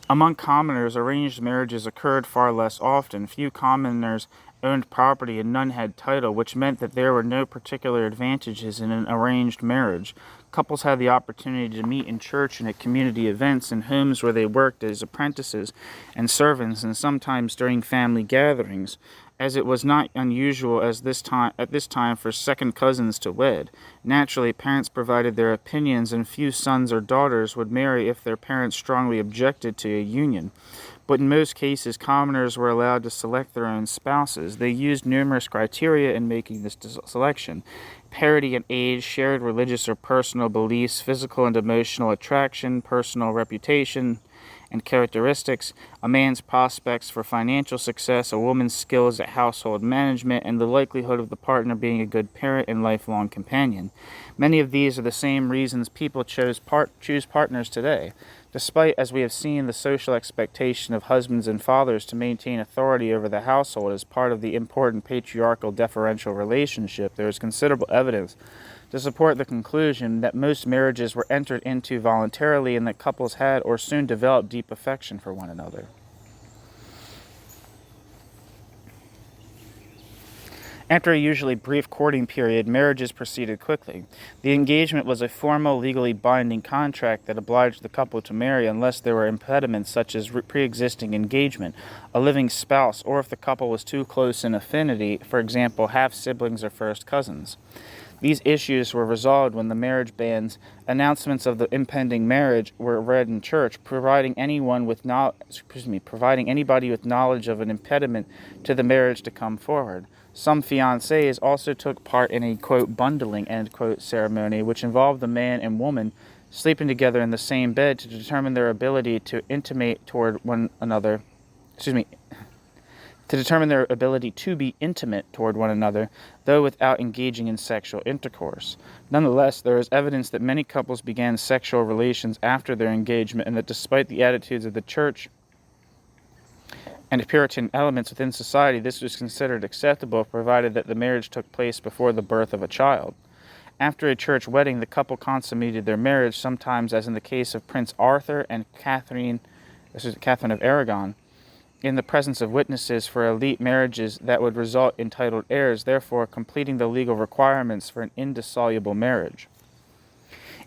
Among commoners, arranged marriages occurred far less often. Few commoners owned property and none had title, which meant that there were no particular advantages in an arranged marriage. Couples had the opportunity to meet in church and at community events, in homes where they worked as apprentices and servants, and sometimes during family gatherings, as it was not unusual at this time for second cousins to wed. Naturally, parents provided their opinions, and few sons or daughters would marry if their parents strongly objected to a union. But in most cases, commoners were allowed to select their own spouses. They used numerous criteria in making this selection: parity in age, shared religious or personal beliefs, physical and emotional attraction, personal reputation and characteristics, a man's prospects for financial success, a woman's skills at household management, and the likelihood of the partner being a good parent and lifelong companion. Many of these are the same reasons people choose partners today. Despite, as we have seen, the social expectation of husbands and fathers to maintain authority over the household as part of the important patriarchal deferential relationship, there is considerable evidence to support the conclusion that most marriages were entered into voluntarily and that couples had or soon developed deep affection for one another. After a usually brief courting period, marriages proceeded quickly. The engagement was a formal, legally binding contract that obliged the couple to marry unless there were impediments such as pre-existing engagement, a living spouse, or if the couple was too close in affinity, for example, half-siblings or first cousins. These issues were resolved when the marriage bans, announcements of the impending marriage were read in church, providing anybody with knowledge of an impediment to the marriage to come forward. Some fiancés also took part in a, quote, bundling, end quote, ceremony, which involved the man and woman sleeping together in the same bed to determine their ability to intimate toward one another. To determine their ability to be intimate toward one another, though without engaging in sexual intercourse. Nonetheless, there is evidence that many couples began sexual relations after their engagement, and that despite the attitudes of the church and Puritan elements within society, this was considered acceptable, provided that the marriage took place before the birth of a child. After a church wedding, the couple consummated their marriage, sometimes, as in the case of Prince Arthur and Catherine of Aragon, in the presence of witnesses for elite marriages that would result in titled heirs, therefore completing the legal requirements for an indissoluble marriage.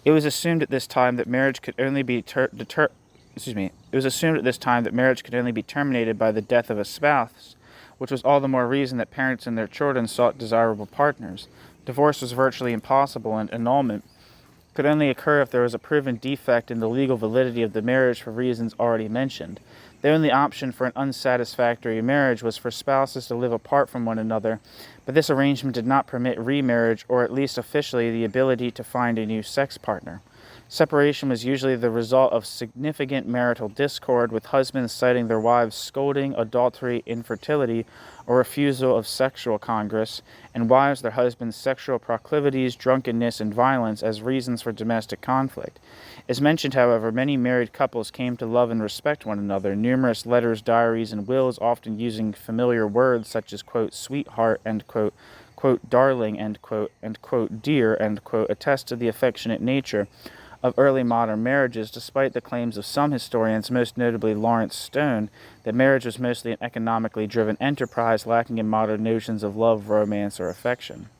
It was assumed at this time that marriage could only be terminated by the death of a spouse, which was all the more reason that parents and their children sought desirable partners. Divorce was virtually impossible, and annulment could only occur if there was a proven defect in the legal validity of the marriage for reasons already mentioned. The only option for an unsatisfactory marriage was for spouses to live apart from one another, but this arrangement did not permit remarriage, or at least officially the ability to find a new sex partner. Separation was usually the result of significant marital discord, with husbands citing their wives' scolding, adultery, infertility, or refusal of sexual congress, and wives their husbands' sexual proclivities, drunkenness, and violence as reasons for domestic conflict. As mentioned, however, many married couples came to love and respect one another. Numerous letters, diaries, and wills, often using familiar words such as, quote, sweetheart, end quote, quote, darling, end quote, and, quote, dear, end quote, attest to the affectionate nature of early modern marriages, despite the claims of some historians, most notably Lawrence Stone, that marriage was mostly an economically driven enterprise lacking in modern notions of love, romance, or affection.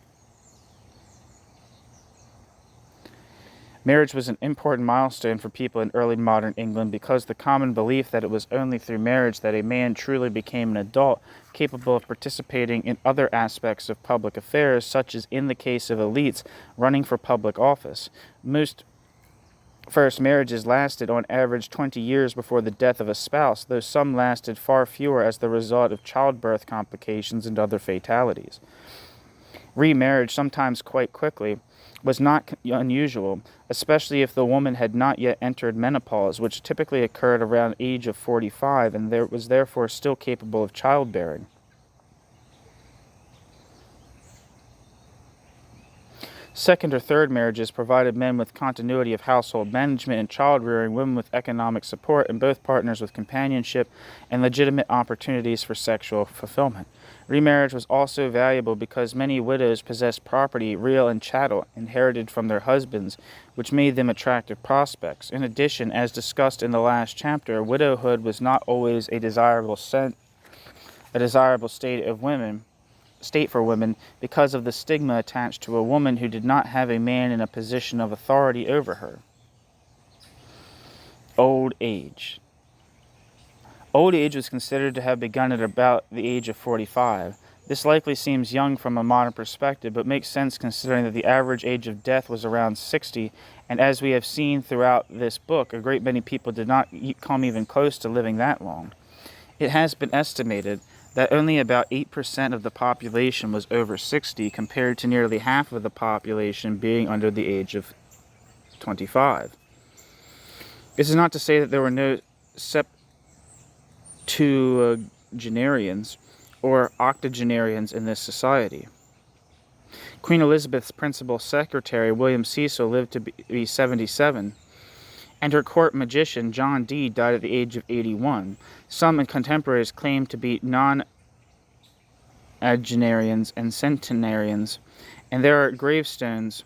Marriage was an important milestone for people in early modern England because the common belief that it was only through marriage that a man truly became an adult, capable of participating in other aspects of public affairs, such as in the case of elites running for public office. Most first marriages lasted on average 20 years before the death of a spouse, though some lasted far fewer as the result of childbirth complications and other fatalities. Remarriage, sometimes quite quickly, was not unusual, especially if the woman had not yet entered menopause, which typically occurred around the age of 45 and was therefore still capable of childbearing. Second or third marriages provided men with continuity of household management and child-rearing, women with economic support, and both partners with companionship and legitimate opportunities for sexual fulfillment. Remarriage was also valuable because many widows possessed property, real and chattel, inherited from their husbands, which made them attractive prospects. In addition, as discussed in the last chapter, widowhood was not always a desirable state for women because of the stigma attached to a woman who did not have a man in a position of authority over her. Old age. Old age was considered to have begun at about the age of 45. This likely seems young from a modern perspective, but makes sense considering that the average age of death was around 60, and as we have seen throughout this book, a great many people did not come even close to living that long. It has been estimated that only about 8% of the population was over 60, compared to nearly half of the population being under the age of 25. This is not to say that there were no septuagenarians or octogenarians in this society. Queen Elizabeth's principal secretary, William Cecil, lived to be 77, and her court magician, John Dee, died at the age of 81. Some contemporaries claim to be nonagenarians and centenarians, and there are gravestones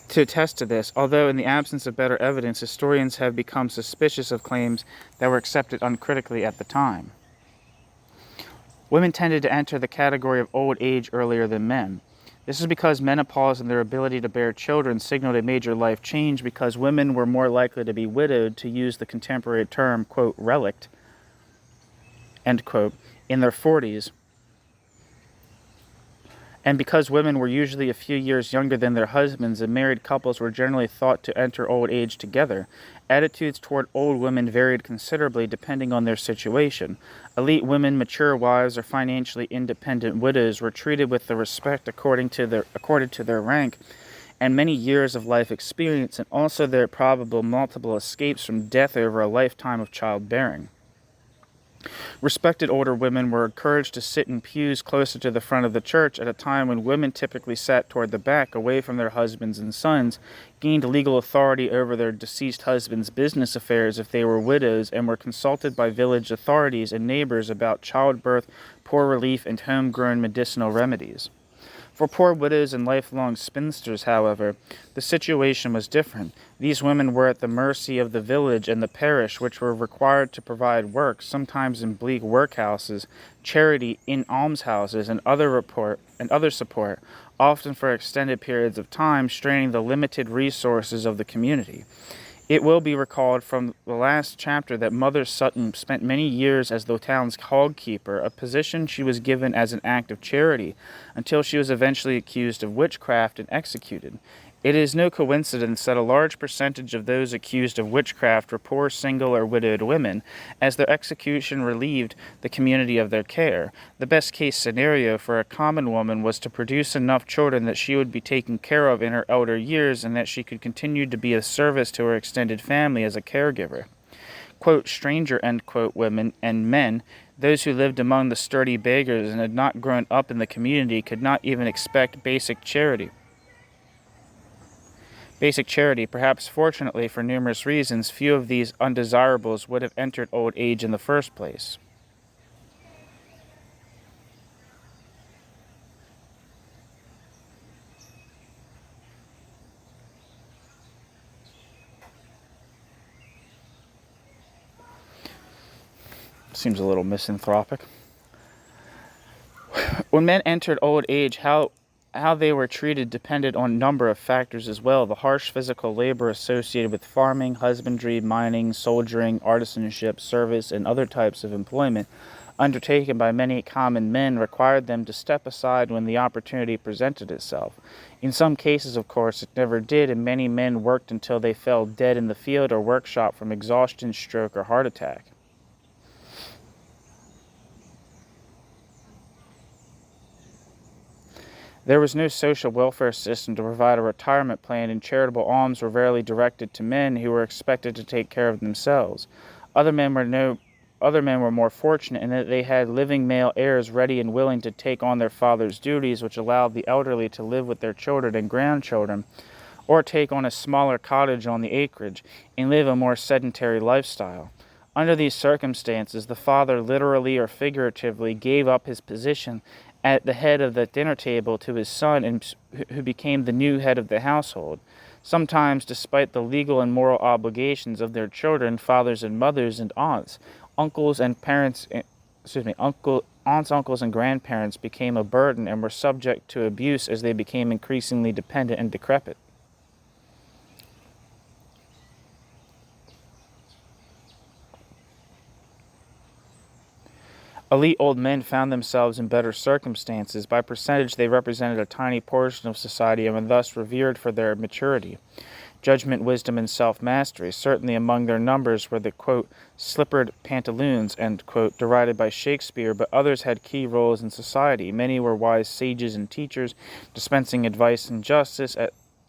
to attest to this, although in the absence of better evidence, historians have become suspicious of claims that were accepted uncritically at the time. Women tended to enter the category of old age earlier than men. This is because menopause and their ability to bear children signaled a major life change, because women were more likely to be widowed, to use the contemporary term, quote, relict, end quote, in their 40s, And because women were usually a few years younger than their husbands and married couples were generally thought to enter old age together, attitudes toward old women varied considerably depending on their situation. Elite women, mature wives, or financially independent widows were treated with the respect according to their rank and many years of life experience, and also their probable multiple escapes from death over a lifetime of childbearing. Respected older women were encouraged to sit in pews closer to the front of the church at a time when women typically sat toward the back, away from their husbands and sons, gained legal authority over their deceased husbands' business affairs if they were widows, and were consulted by village authorities and neighbors about childbirth, poor relief, and homegrown medicinal remedies. For poor widows and lifelong spinsters, however, the situation was different. These women were at the mercy of the village and the parish, which were required to provide work, sometimes in bleak workhouses, charity in almshouses, and other support, often for extended periods of time, straining the limited resources of the community. It will be recalled from the last chapter that Mother Sutton spent many years as the town's hog keeper, a position she was given as an act of charity, until she was eventually accused of witchcraft and executed. It is no coincidence that a large percentage of those accused of witchcraft were poor single or widowed women, as their execution relieved the community of their care. The best-case scenario for a common woman was to produce enough children that she would be taken care of in her elder years and that she could continue to be of service to her extended family as a caregiver. Quote, stranger, end quote, women and men, those who lived among the sturdy beggars and had not grown up in the community, could not even expect basic charity. Perhaps fortunately for numerous reasons, few of these undesirables would have entered old age in the first place. Seems a little misanthropic. When men entered old age, how they were treated depended on a number of factors as well. The harsh physical labor associated with farming, husbandry, mining, soldiering, artisanship, service, and other types of employment undertaken by many common men required them to step aside when the opportunity presented itself. In some cases, of course, it never did, and many men worked until they fell dead in the field or workshop from exhaustion, stroke, or heart attack. There was no social welfare system to provide a retirement plan, and charitable alms were rarely directed to men who were expected to take care of themselves. Other men were more fortunate in that they had living male heirs ready and willing to take on their father's duties, which allowed the elderly to live with their children and grandchildren, or take on a smaller cottage on the acreage and live a more sedentary lifestyle. Under these circumstances, the father literally or figuratively gave up his position at the head of the dinner table to his son, who became the new head of the household. Sometimes, despite the legal and moral obligations of their children, fathers and mothers and aunts, uncles, uncles, and grandparents became a burden and were subject to abuse as they became increasingly dependent and decrepit. Elite old men found themselves in better circumstances. By percentage, they represented a tiny portion of society and were thus revered for their maturity, judgment, wisdom, and self-mastery. Certainly among their numbers were the, quote, slippered pantaloons, end quote, derided by Shakespeare, but others had key roles in society. Many were wise sages and teachers, dispensing advice and justice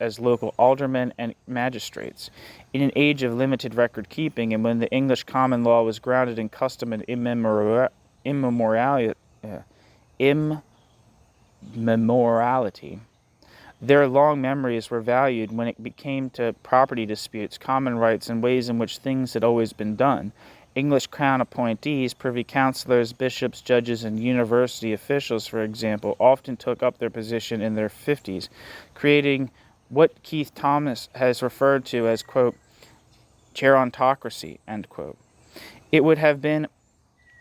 as local aldermen and magistrates. In an age of limited record-keeping, and when the English common law was grounded in custom and immemoriality, their long memories were valued when it came to property disputes, common rights, and ways in which things had always been done. English crown appointees, privy councillors, bishops, judges, and university officials, for example, often took up their position in their 50s, creating what Keith Thomas has referred to as, quote, gerontocracy, end quote. It would have been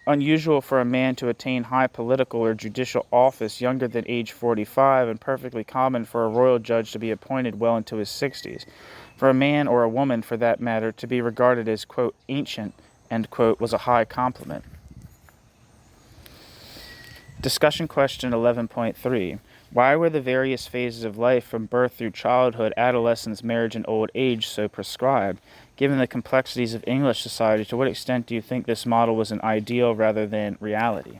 unusual for a man to attain high political or judicial office younger than age 45, and perfectly common for a royal judge to be appointed well into his 60s. For a man, or a woman for that matter, to be regarded as, quote, ancient, end quote, was a high compliment. Discussion question 11.3. Why were the various phases of life from birth through childhood, adolescence, marriage, and old age so prescribed? Given the complexities of English society, to what extent do you think this model was an ideal rather than reality?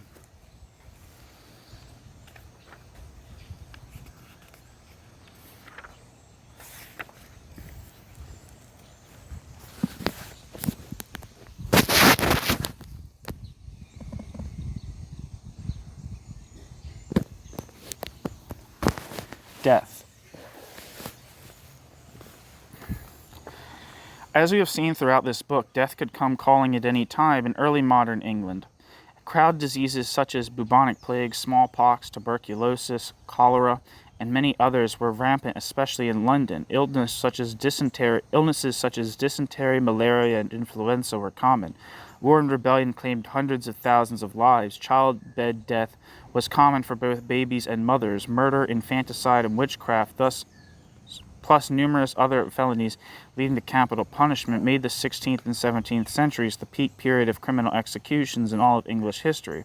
Death. As we have seen throughout this book, death could come calling at any time in early modern England. Crowd diseases such as bubonic plague, smallpox, tuberculosis, cholera, and many others were rampant, especially in London. Illnesses such as dysentery, malaria, and influenza were common. War and rebellion claimed hundreds of thousands of lives. Childbed death was common for both babies and mothers. Murder, infanticide, and witchcraft, thus plus numerous other felonies leading to capital punishment, made the 16th and 17th centuries the peak period of criminal executions in all of English history.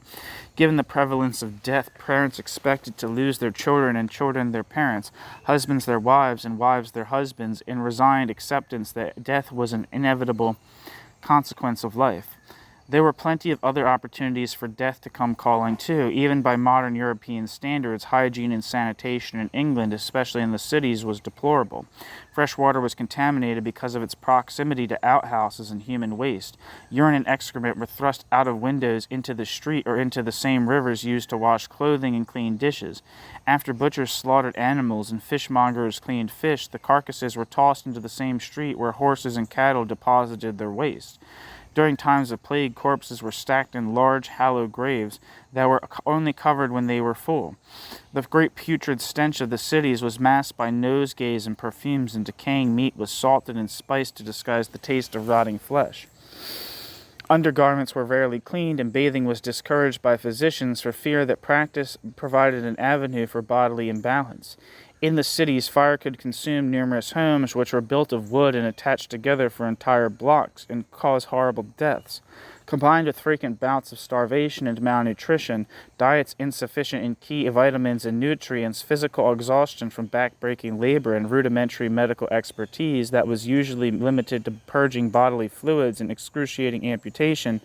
Given the prevalence of death, parents expected to lose their children and children their parents, husbands their wives and wives their husbands, in resigned acceptance that death was an inevitable consequence of life. There were plenty of other opportunities for death to come calling too. Even by modern European standards, hygiene and sanitation in England, especially in the cities, was deplorable. Fresh water was contaminated because of its proximity to outhouses and human waste. Urine and excrement were thrust out of windows into the street or into the same rivers used to wash clothing and clean dishes. After butchers slaughtered animals and fishmongers cleaned fish, the carcasses were tossed into the same street where horses and cattle deposited their waste. During times of plague, corpses were stacked in large, hollow graves that were only covered when they were full. The great putrid stench of the cities was masked by nosegays and perfumes, and decaying meat was salted and spiced to disguise the taste of rotting flesh. Undergarments were rarely cleaned, and bathing was discouraged by physicians for fear that practice provided an avenue for bodily imbalance. In the cities, fire could consume numerous homes, which were built of wood and attached together for entire blocks, and cause horrible deaths. Combined with frequent bouts of starvation and malnutrition, diets insufficient in key vitamins and nutrients, physical exhaustion from back-breaking labor, and rudimentary medical expertise that was usually limited to purging bodily fluids and excruciating amputation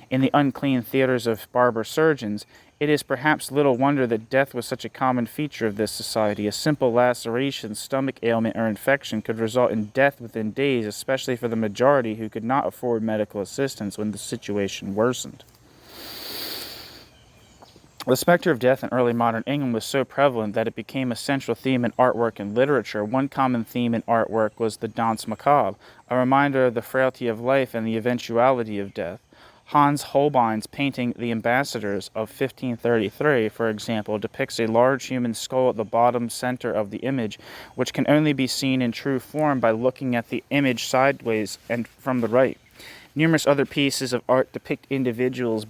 in the unclean theaters of barber surgeons, it is perhaps little wonder that death was such a common feature of this society. A simple laceration, stomach ailment, or infection could result in death within days, especially for the majority who could not afford medical assistance when the situation worsened. The specter of death in early modern England was so prevalent that it became a central theme in artwork and literature. One common theme in artwork was the danse macabre, a reminder of the frailty of life and the eventuality of death. Hans Holbein's painting The Ambassadors of 1533, for example, depicts a large human skull at the bottom center of the image, which can only be seen in true form by looking at the image sideways and from the right. Numerous other pieces of art depict individuals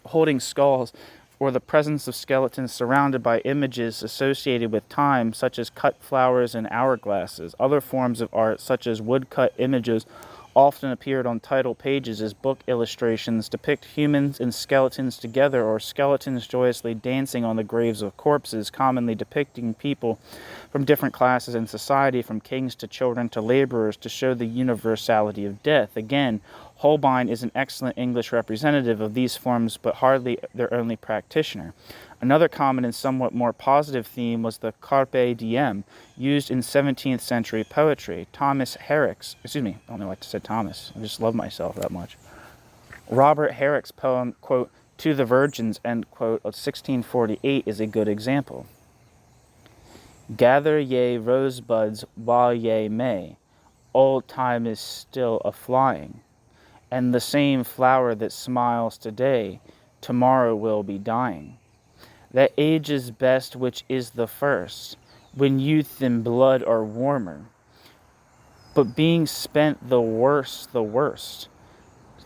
holding skulls, or the presence of skeletons surrounded by images associated with time, such as cut flowers and hourglasses. Other forms of art, such as woodcut images, often appeared on title pages as book illustrations, depict humans and skeletons together, or skeletons joyously dancing on the graves of corpses, commonly depicting people from different classes in society, from kings to children to laborers, to show the universality of death. Again, Holbein is an excellent English representative of these forms, but hardly their only practitioner. Another common and somewhat more positive theme was the carpe diem, used in 17th century poetry. Thomas Herrick's, I don't know why I said Thomas, I just love myself that much. Robert Herrick's poem, quote, To the Virgins, end quote, of 1648 is a good example. Gather ye rosebuds while ye may, old time is still a-flying, and the same flower that smiles today, tomorrow will be dying. That age is best which is the first, when youth and blood are warmer. But being spent the worst,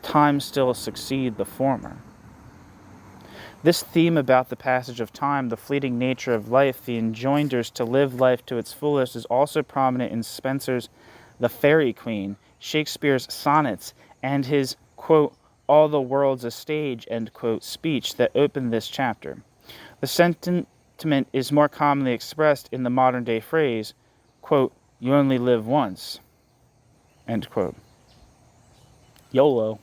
time still succeed the former. This theme about the passage of time, the fleeting nature of life, the enjoinders to live life to its fullest, is also prominent in Spenser's The Faerie Queen, Shakespeare's sonnets, and his, quote, all the world's a stage, end quote, speech that opened this chapter. The sentiment is more commonly expressed in the modern-day phrase, quote, "You only live once," end quote. YOLO.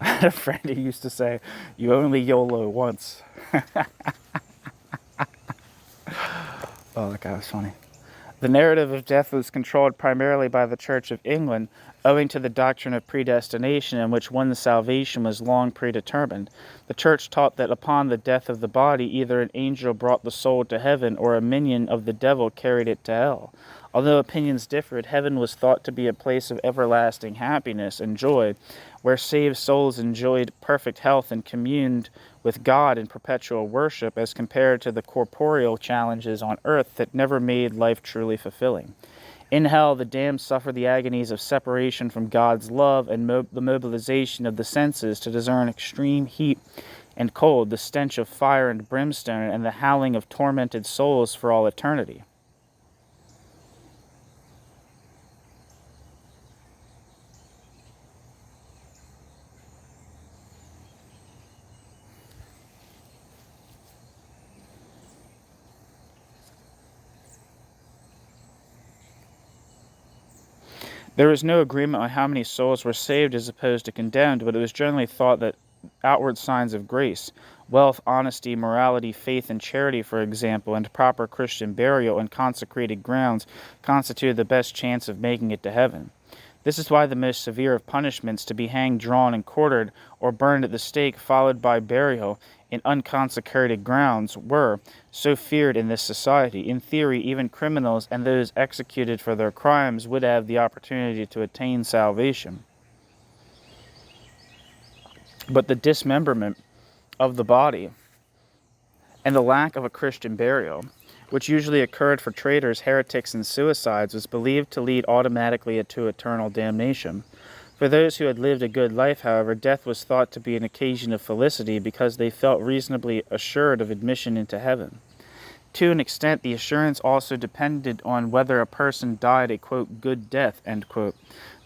I had a friend who used to say, "You only YOLO once." Oh, that guy was funny. The narrative of death was controlled primarily by the Church of England, owing to the doctrine of predestination, in which one's salvation was long predetermined. The Church taught that upon the death of the body, either an angel brought the soul to heaven, or a minion of the devil carried it to hell. Although opinions differed, heaven was thought to be a place of everlasting happiness and joy, where saved souls enjoyed perfect health and communed with God in perpetual worship, as compared to the corporeal challenges on earth that never made life truly fulfilling. In hell, the damned suffer the agonies of separation from God's love and the mobilization of the senses to discern extreme heat and cold, the stench of fire and brimstone, and the howling of tormented souls for all eternity. There was no agreement on how many souls were saved as opposed to condemned, but it was generally thought that outward signs of grace, wealth, honesty, morality, faith, and charity, for example, and proper Christian burial in consecrated grounds constituted the best chance of making it to heaven. This is why the most severe of punishments, to be hanged, drawn, and quartered, or burned at the stake, followed by burial in unconsecrated grounds, were so feared in this society. In theory, even criminals and those executed for their crimes would have the opportunity to attain salvation. But the dismemberment of the body and the lack of a Christian burial, which usually occurred for traitors, heretics, and suicides, was believed to lead automatically to eternal damnation. For those who had lived a good life, however, death was thought to be an occasion of felicity because they felt reasonably assured of admission into heaven. To an extent, the assurance also depended on whether a person died a, quote, good death, end quote.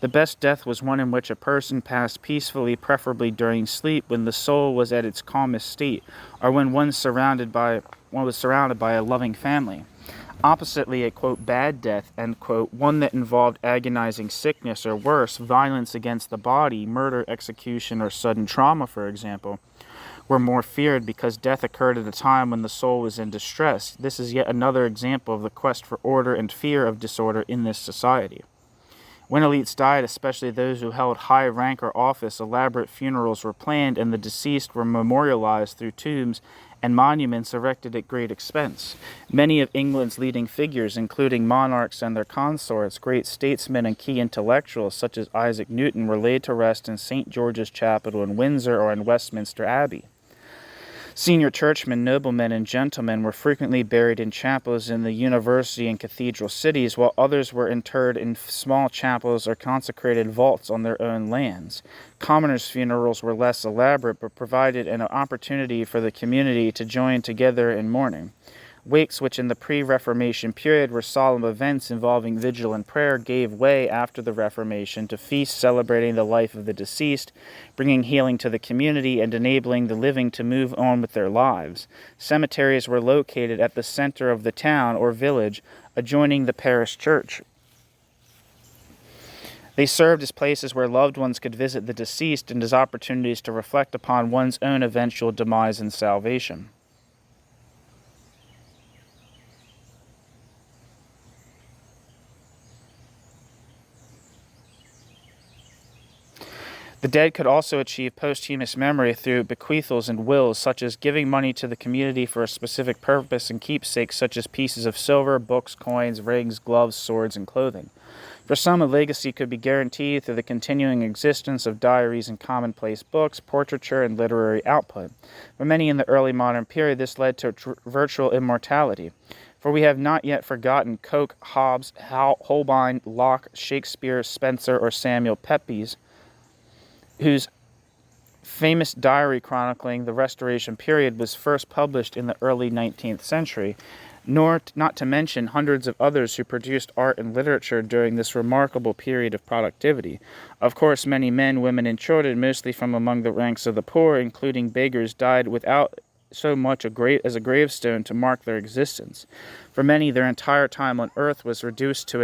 The best death was one in which a person passed peacefully, preferably during sleep, when the soul was at its calmest state, or when one was surrounded by a loving family. Oppositely, a, quote, bad death, end quote, one that involved agonizing sickness or worse, violence against the body, murder, execution, or sudden trauma, for example, were more feared because death occurred at a time when the soul was in distress. This is yet another example of the quest for order and fear of disorder in this society. When elites died, especially those who held high rank or office, elaborate funerals were planned and the deceased were memorialized through tombs and monuments erected at great expense. Many of England's leading figures, including monarchs and their consorts, great statesmen and key intellectuals such as Isaac Newton, were laid to rest in St. George's Chapel in Windsor or in Westminster Abbey. Senior churchmen, noblemen, and gentlemen were frequently buried in chapels in the university and cathedral cities, while others were interred in small chapels or consecrated vaults on their own lands. Commoners' funerals were less elaborate, but provided an opportunity for the community to join together in mourning. Wakes, which in the pre-Reformation period were solemn events involving vigil and prayer, gave way after the Reformation to feasts celebrating the life of the deceased, bringing healing to the community and enabling the living to move on with their lives. Cemeteries were located at the center of the town or village, adjoining the parish church. They served as places where loved ones could visit the deceased and as opportunities to reflect upon one's own eventual demise and salvation. The dead could also achieve posthumous memory through bequeathals and wills, such as giving money to the community for a specific purpose, and keepsakes such as pieces of silver, books, coins, rings, gloves, swords, and clothing. For some, a legacy could be guaranteed through the continuing existence of diaries and commonplace books, portraiture, and literary output. For many in the early modern period, this led to virtual immortality. For we have not yet forgotten Coke, Hobbes, Holbein, Locke, Shakespeare, Spencer, or Samuel Pepys, whose famous diary chronicling the Restoration period was first published in the early 19th century. not to mention hundreds of others who produced art and literature during this remarkable period of productivity. Of course, many men, women, and children, mostly from among the ranks of the poor, including beggars, died without so much as a gravestone to mark their existence. For many, their entire time on earth was reduced to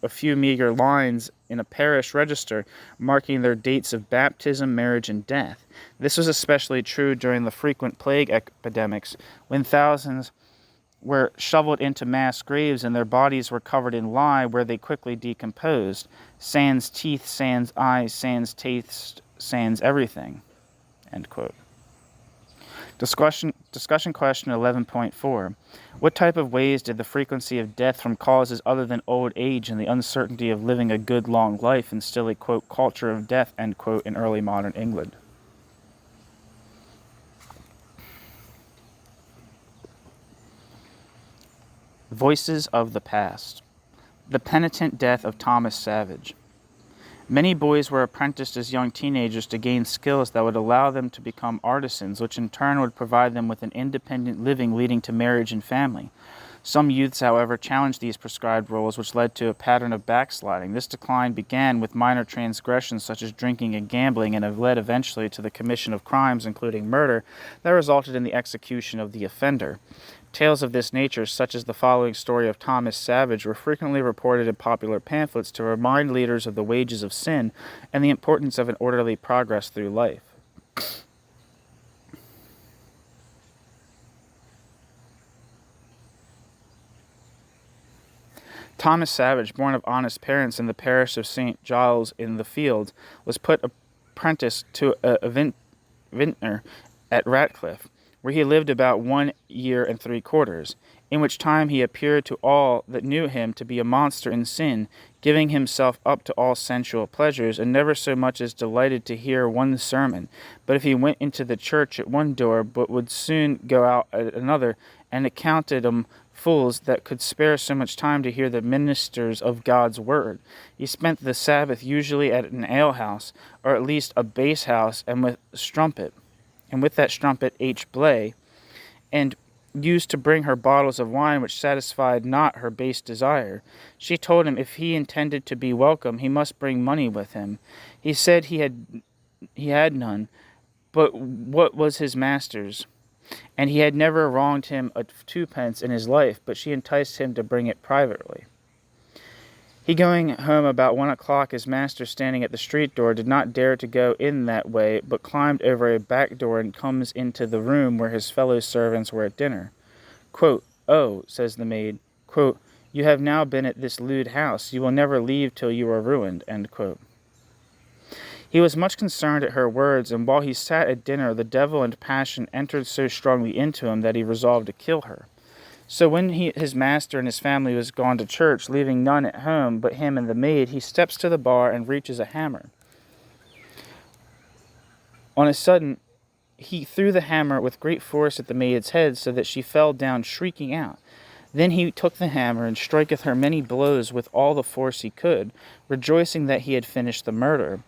a few meager lines in a parish register marking their dates of baptism, marriage, and death. This was especially true during the frequent plague epidemics, when thousands were shoveled into mass graves and their bodies were covered in lye where they quickly decomposed. Sans teeth, sans eyes, sans taste, sans everything. End quote. Discussion question 11.4. What type of ways did the frequency of death from causes other than old age and the uncertainty of living a good long life instill a, quote, culture of death, end quote, in early modern England? Voices of the Past. The Penitent Death of Thomas Savage. Many boys were apprenticed as young teenagers to gain skills that would allow them to become artisans, which in turn would provide them with an independent living leading to marriage and family. Some youths, however, challenged these prescribed rules, which led to a pattern of backsliding. This decline began with minor transgressions such as drinking and gambling, and have led eventually to the commission of crimes, including murder, that resulted in the execution of the offender. Tales of this nature, such as the following story of Thomas Savage, were frequently reported in popular pamphlets to remind leaders of the wages of sin and the importance of an orderly progress through life. Thomas Savage, born of honest parents in the parish of St. Giles in the Fields, was put apprentice to a vintner at Ratcliffe, where he lived about 1 year and 3/4, in which time he appeared to all that knew him to be a monster in sin, giving himself up to all sensual pleasures, and never so much as delighted to hear one sermon. But if he went into the church at one door, but would soon go out at another, and accounted 'em fools that could spare so much time to hear the ministers of God's word. He spent the Sabbath usually at an alehouse, or at least a base house, and with that strumpet H. Blay, and used to bring her bottles of wine which satisfied not her base desire. She told him if he intended to be welcome, he must bring money with him. He said he had none, but what was his master's, and he had never wronged him a 2 pence in his life, but she enticed him to bring it privately. He going home about 1 o'clock, his master standing at the street door, did not dare to go in that way, but climbed over a back door and comes into the room where his fellow servants were at dinner. Quote, "Oh," says the maid, quote, "you have now been at this lewd house. You will never leave till you are ruined," end quote. He was much concerned at her words, and while he sat at dinner, the devil and passion entered so strongly into him that he resolved to kill her. So when his master and his family was gone to church, leaving none at home but him and the maid, he steps to the bar and reaches a hammer. On a sudden, he threw the hammer with great force at the maid's head, so that she fell down shrieking out. Then he took the hammer and striketh her many blows with all the force he could, rejoicing that he had finished the murder.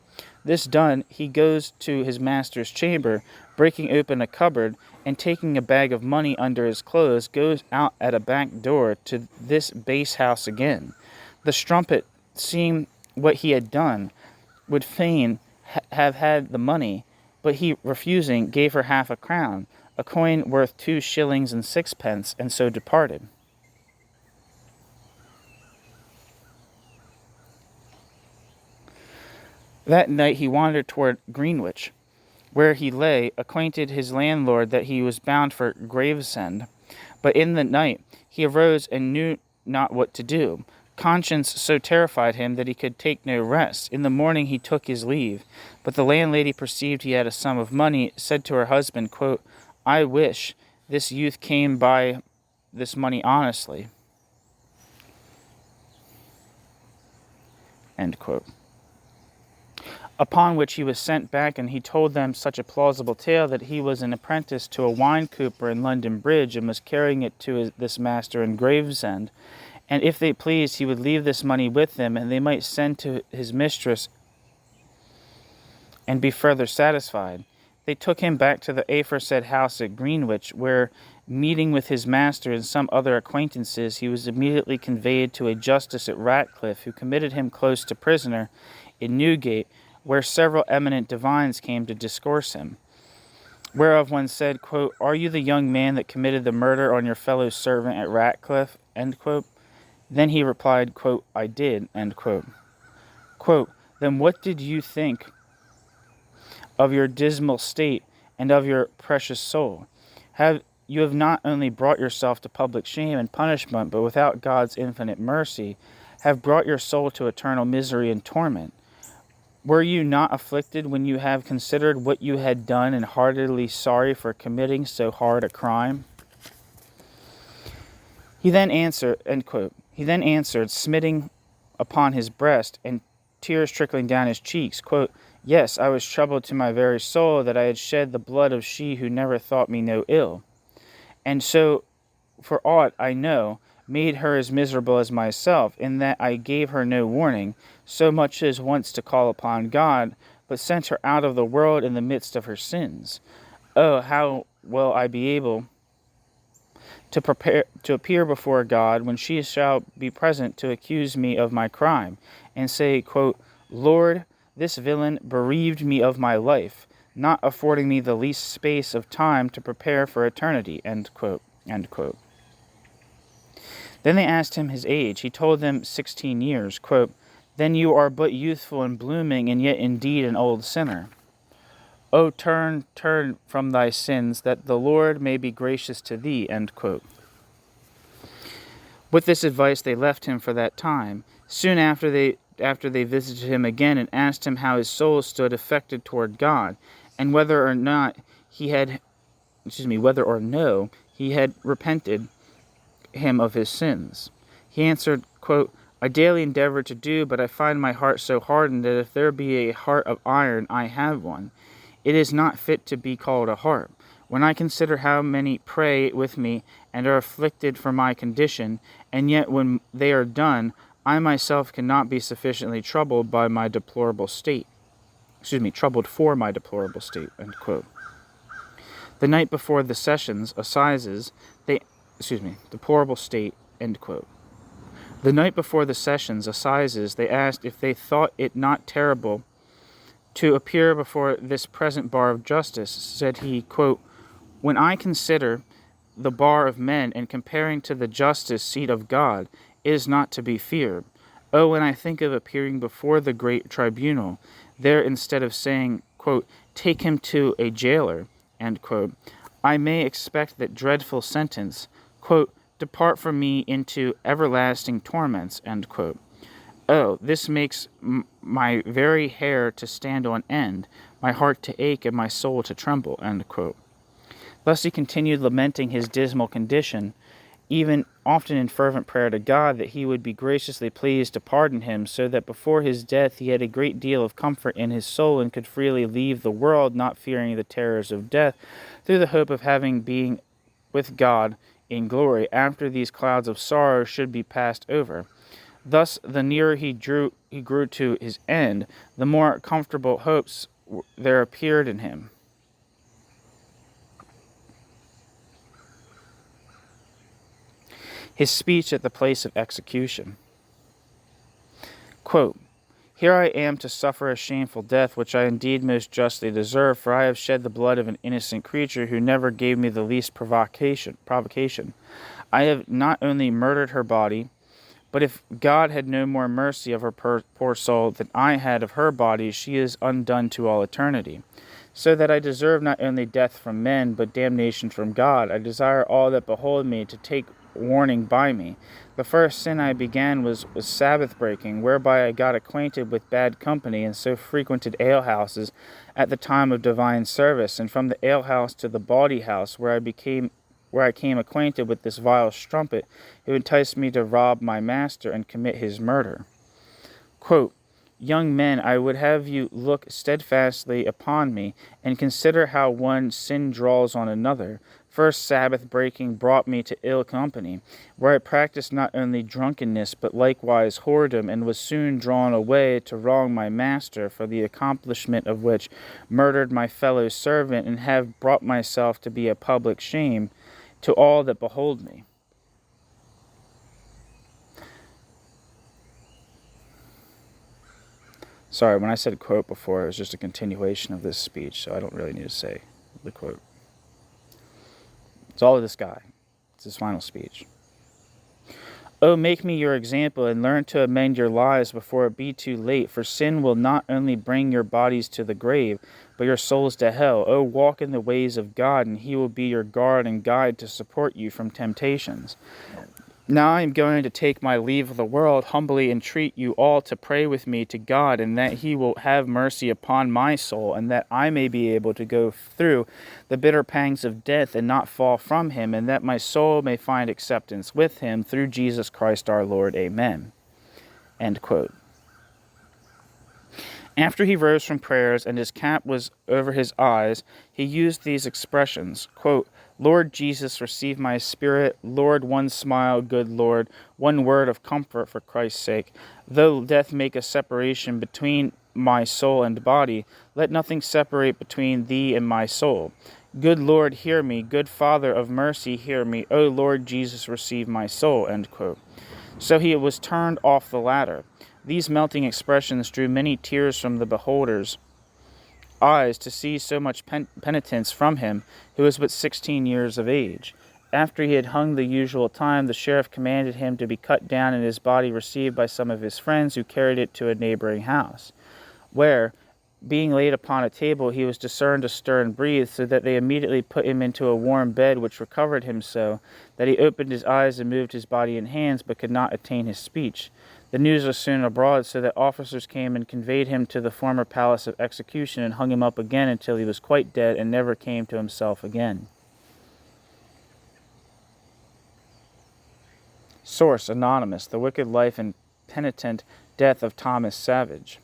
This done, he goes to his master's chamber, breaking open a cupboard, and taking a bag of money under his clothes, goes out at a back door to this base house again. The strumpet, seeing what he had done, would fain have had the money, but he, refusing, gave her 1/2 crown, a coin worth 2 shillings and 6 pence, and so departed. That night he wandered toward Greenwich, where he lay, acquainted his landlord that he was bound for Gravesend. But in the night he arose and knew not what to do. Conscience so terrified him that he could take no rest. In the morning he took his leave, but the landlady perceived he had a sum of money, said to her husband, quote, "I wish this youth came by this money honestly," end quote. Upon which he was sent back, and he told them such a plausible tale that he was an apprentice to a wine cooper in London Bridge, and was carrying it to this master in Gravesend, and if they pleased he would leave this money with them, and they might send to his mistress and be further satisfied. They took him back to the aforesaid house at Greenwich, where Meeting with his master and some other acquaintances, he was immediately conveyed to a justice at Ratcliffe, who committed him close to prisoner in Newgate, where several eminent divines came to discourse him. Whereof one said, quote, "Are you the young man that committed the murder on your fellow servant at Ratcliffe?" End quote. Then he replied, quote, "I did." End quote. Quote, "Then what did you think of your dismal state and of your precious soul? You have not only brought yourself to public shame and punishment, but without God's infinite mercy, have brought your soul to eternal misery and torment. Were you not afflicted when you have considered what you had done, and heartily sorry for committing so hard a crime?" He then answered, end quote. He then answered, smiting upon his breast and tears trickling down his cheeks, quote, "Yes, I was troubled to my very soul that I had shed the blood of she who never thought me no ill, and so, for aught I know, made her as miserable as myself, in that I gave her no warning, so much as once to call upon God, but sent her out of the world in the midst of her sins. Oh, how will I be able to appear before God when she shall be present to accuse me of my crime, and say, quote, 'Lord, this villain bereaved me of my life, not affording me the least space of time to prepare for eternity.'" End quote. End quote. Then they asked him his age. He told them 16 years. Quote, "Then you are but youthful and blooming, and yet indeed an old sinner. O turn from thy sins, that the Lord may be gracious to thee." End quote. With this advice they left him for that time. Soon after they visited him again and asked him how his soul stood affected toward God, and whether or no he had repented him of his sins. He answered, quote, "I daily endeavor to do, but I find my heart so hardened that if there be a heart of iron, I have one. It is not fit to be called a heart. When I consider how many pray with me and are afflicted for my condition, and yet when they are done, I myself cannot be sufficiently troubled by my deplorable state. Troubled for my deplorable state." End quote. The night before the sessions, assizes, deplorable state, end quote. The night before the sessions, assizes, they asked if they thought it not terrible to appear before this present bar of justice. Said he, quote, "When I consider the bar of men and comparing to the justice seat of God, it is not to be feared. Oh, when I think of appearing before the great tribunal, there instead of saying, quote, 'Take him to a jailer,' end quote, I may expect that dreadful sentence, quote, 'Depart from me into everlasting torments,' end quote. Oh, this makes my very hair to stand on end, my heart to ache, and my soul to tremble," end quote. Thus he continued lamenting his dismal condition, even often in fervent prayer to God that he would be graciously pleased to pardon him, so that before his death he had a great deal of comfort in his soul and could freely leave the world, not fearing the terrors of death, through the hope of having being with God in glory after these clouds of sorrow should be passed over. Thus, the nearer he grew to his end, the more comfortable hopes there appeared in him. His speech at the place of execution. Quote, "Here I am to suffer a shameful death, which I indeed most justly deserve, for I have shed the blood of an innocent creature who never gave me the least provocation. I have not only murdered her body, but if God had no more mercy of her poor soul than I had of her body, she is undone to all eternity. So that I deserve not only death from men, but damnation from God. I desire all that behold me to take warning by me. The first sin I began was Sabbath breaking, whereby I got acquainted with bad company, and so frequented alehouses at the time of divine service, and from the alehouse to the bawdy house, where I came acquainted with this vile strumpet, who enticed me to rob my master and commit his murder. Quote, Young men, I would have you look steadfastly upon me, and consider how one sin draws on another. First Sabbath breaking brought me to ill company, where I practiced not only drunkenness, but likewise whoredom, and was soon drawn away to wrong my master, for the accomplishment of which murdered my fellow servant, and have brought myself to be a public shame. to all that behold me. Sorry, when I said quote before, it was just a continuation of this speech, so I don't really need to say the quote. It's all of this guy. It's his final speech. Oh, make me your example and learn to amend your lives before it be too late, for sin will not only bring your bodies to the grave, but your souls to hell. Oh, walk in the ways of God, and he will be your guard and guide to support you from temptations. Now I am going to take my leave of the world, humbly entreat you all to pray with me to God, and that he will have mercy upon my soul, and that I may be able to go through the bitter pangs of death and not fall from him, and that my soul may find acceptance with him through Jesus Christ our Lord. Amen. End quote. After he rose from prayers and his cap was over his eyes, he used these expressions, quote, Lord Jesus, receive my spirit. Lord, one smile, good Lord, one word of comfort for Christ's sake. Though death make a separation between my soul and body, let nothing separate between thee and my soul. Good Lord, hear me. Good Father of mercy, hear me. O Lord Jesus, receive my soul. End quote. So he was turned off the ladder. These melting expressions drew many tears from the beholders' eyes to see so much penitence from him, who was but 16 years of age. After he had hung the usual time, the sheriff commanded him to be cut down and his body received by some of his friends, who carried it to a neighboring house, where, being laid upon a table, he was discerned to stir and breathe, so that they immediately put him into a warm bed, which recovered him so that he opened his eyes and moved his body and hands, but could not attain his speech. The news was soon abroad, so that officers came and conveyed him to the former palace of execution and hung him up again until he was quite dead and never came to himself again. Source: Anonymous, The Wicked Life and Penitent Death of Thomas Savage.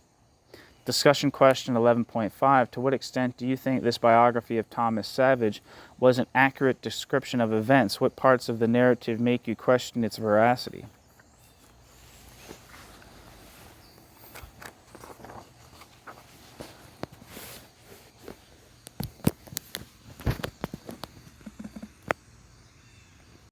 Discussion question 11.5. To what extent do you think this biography of Thomas Savage was an accurate description of events? What parts of the narrative make you question its veracity?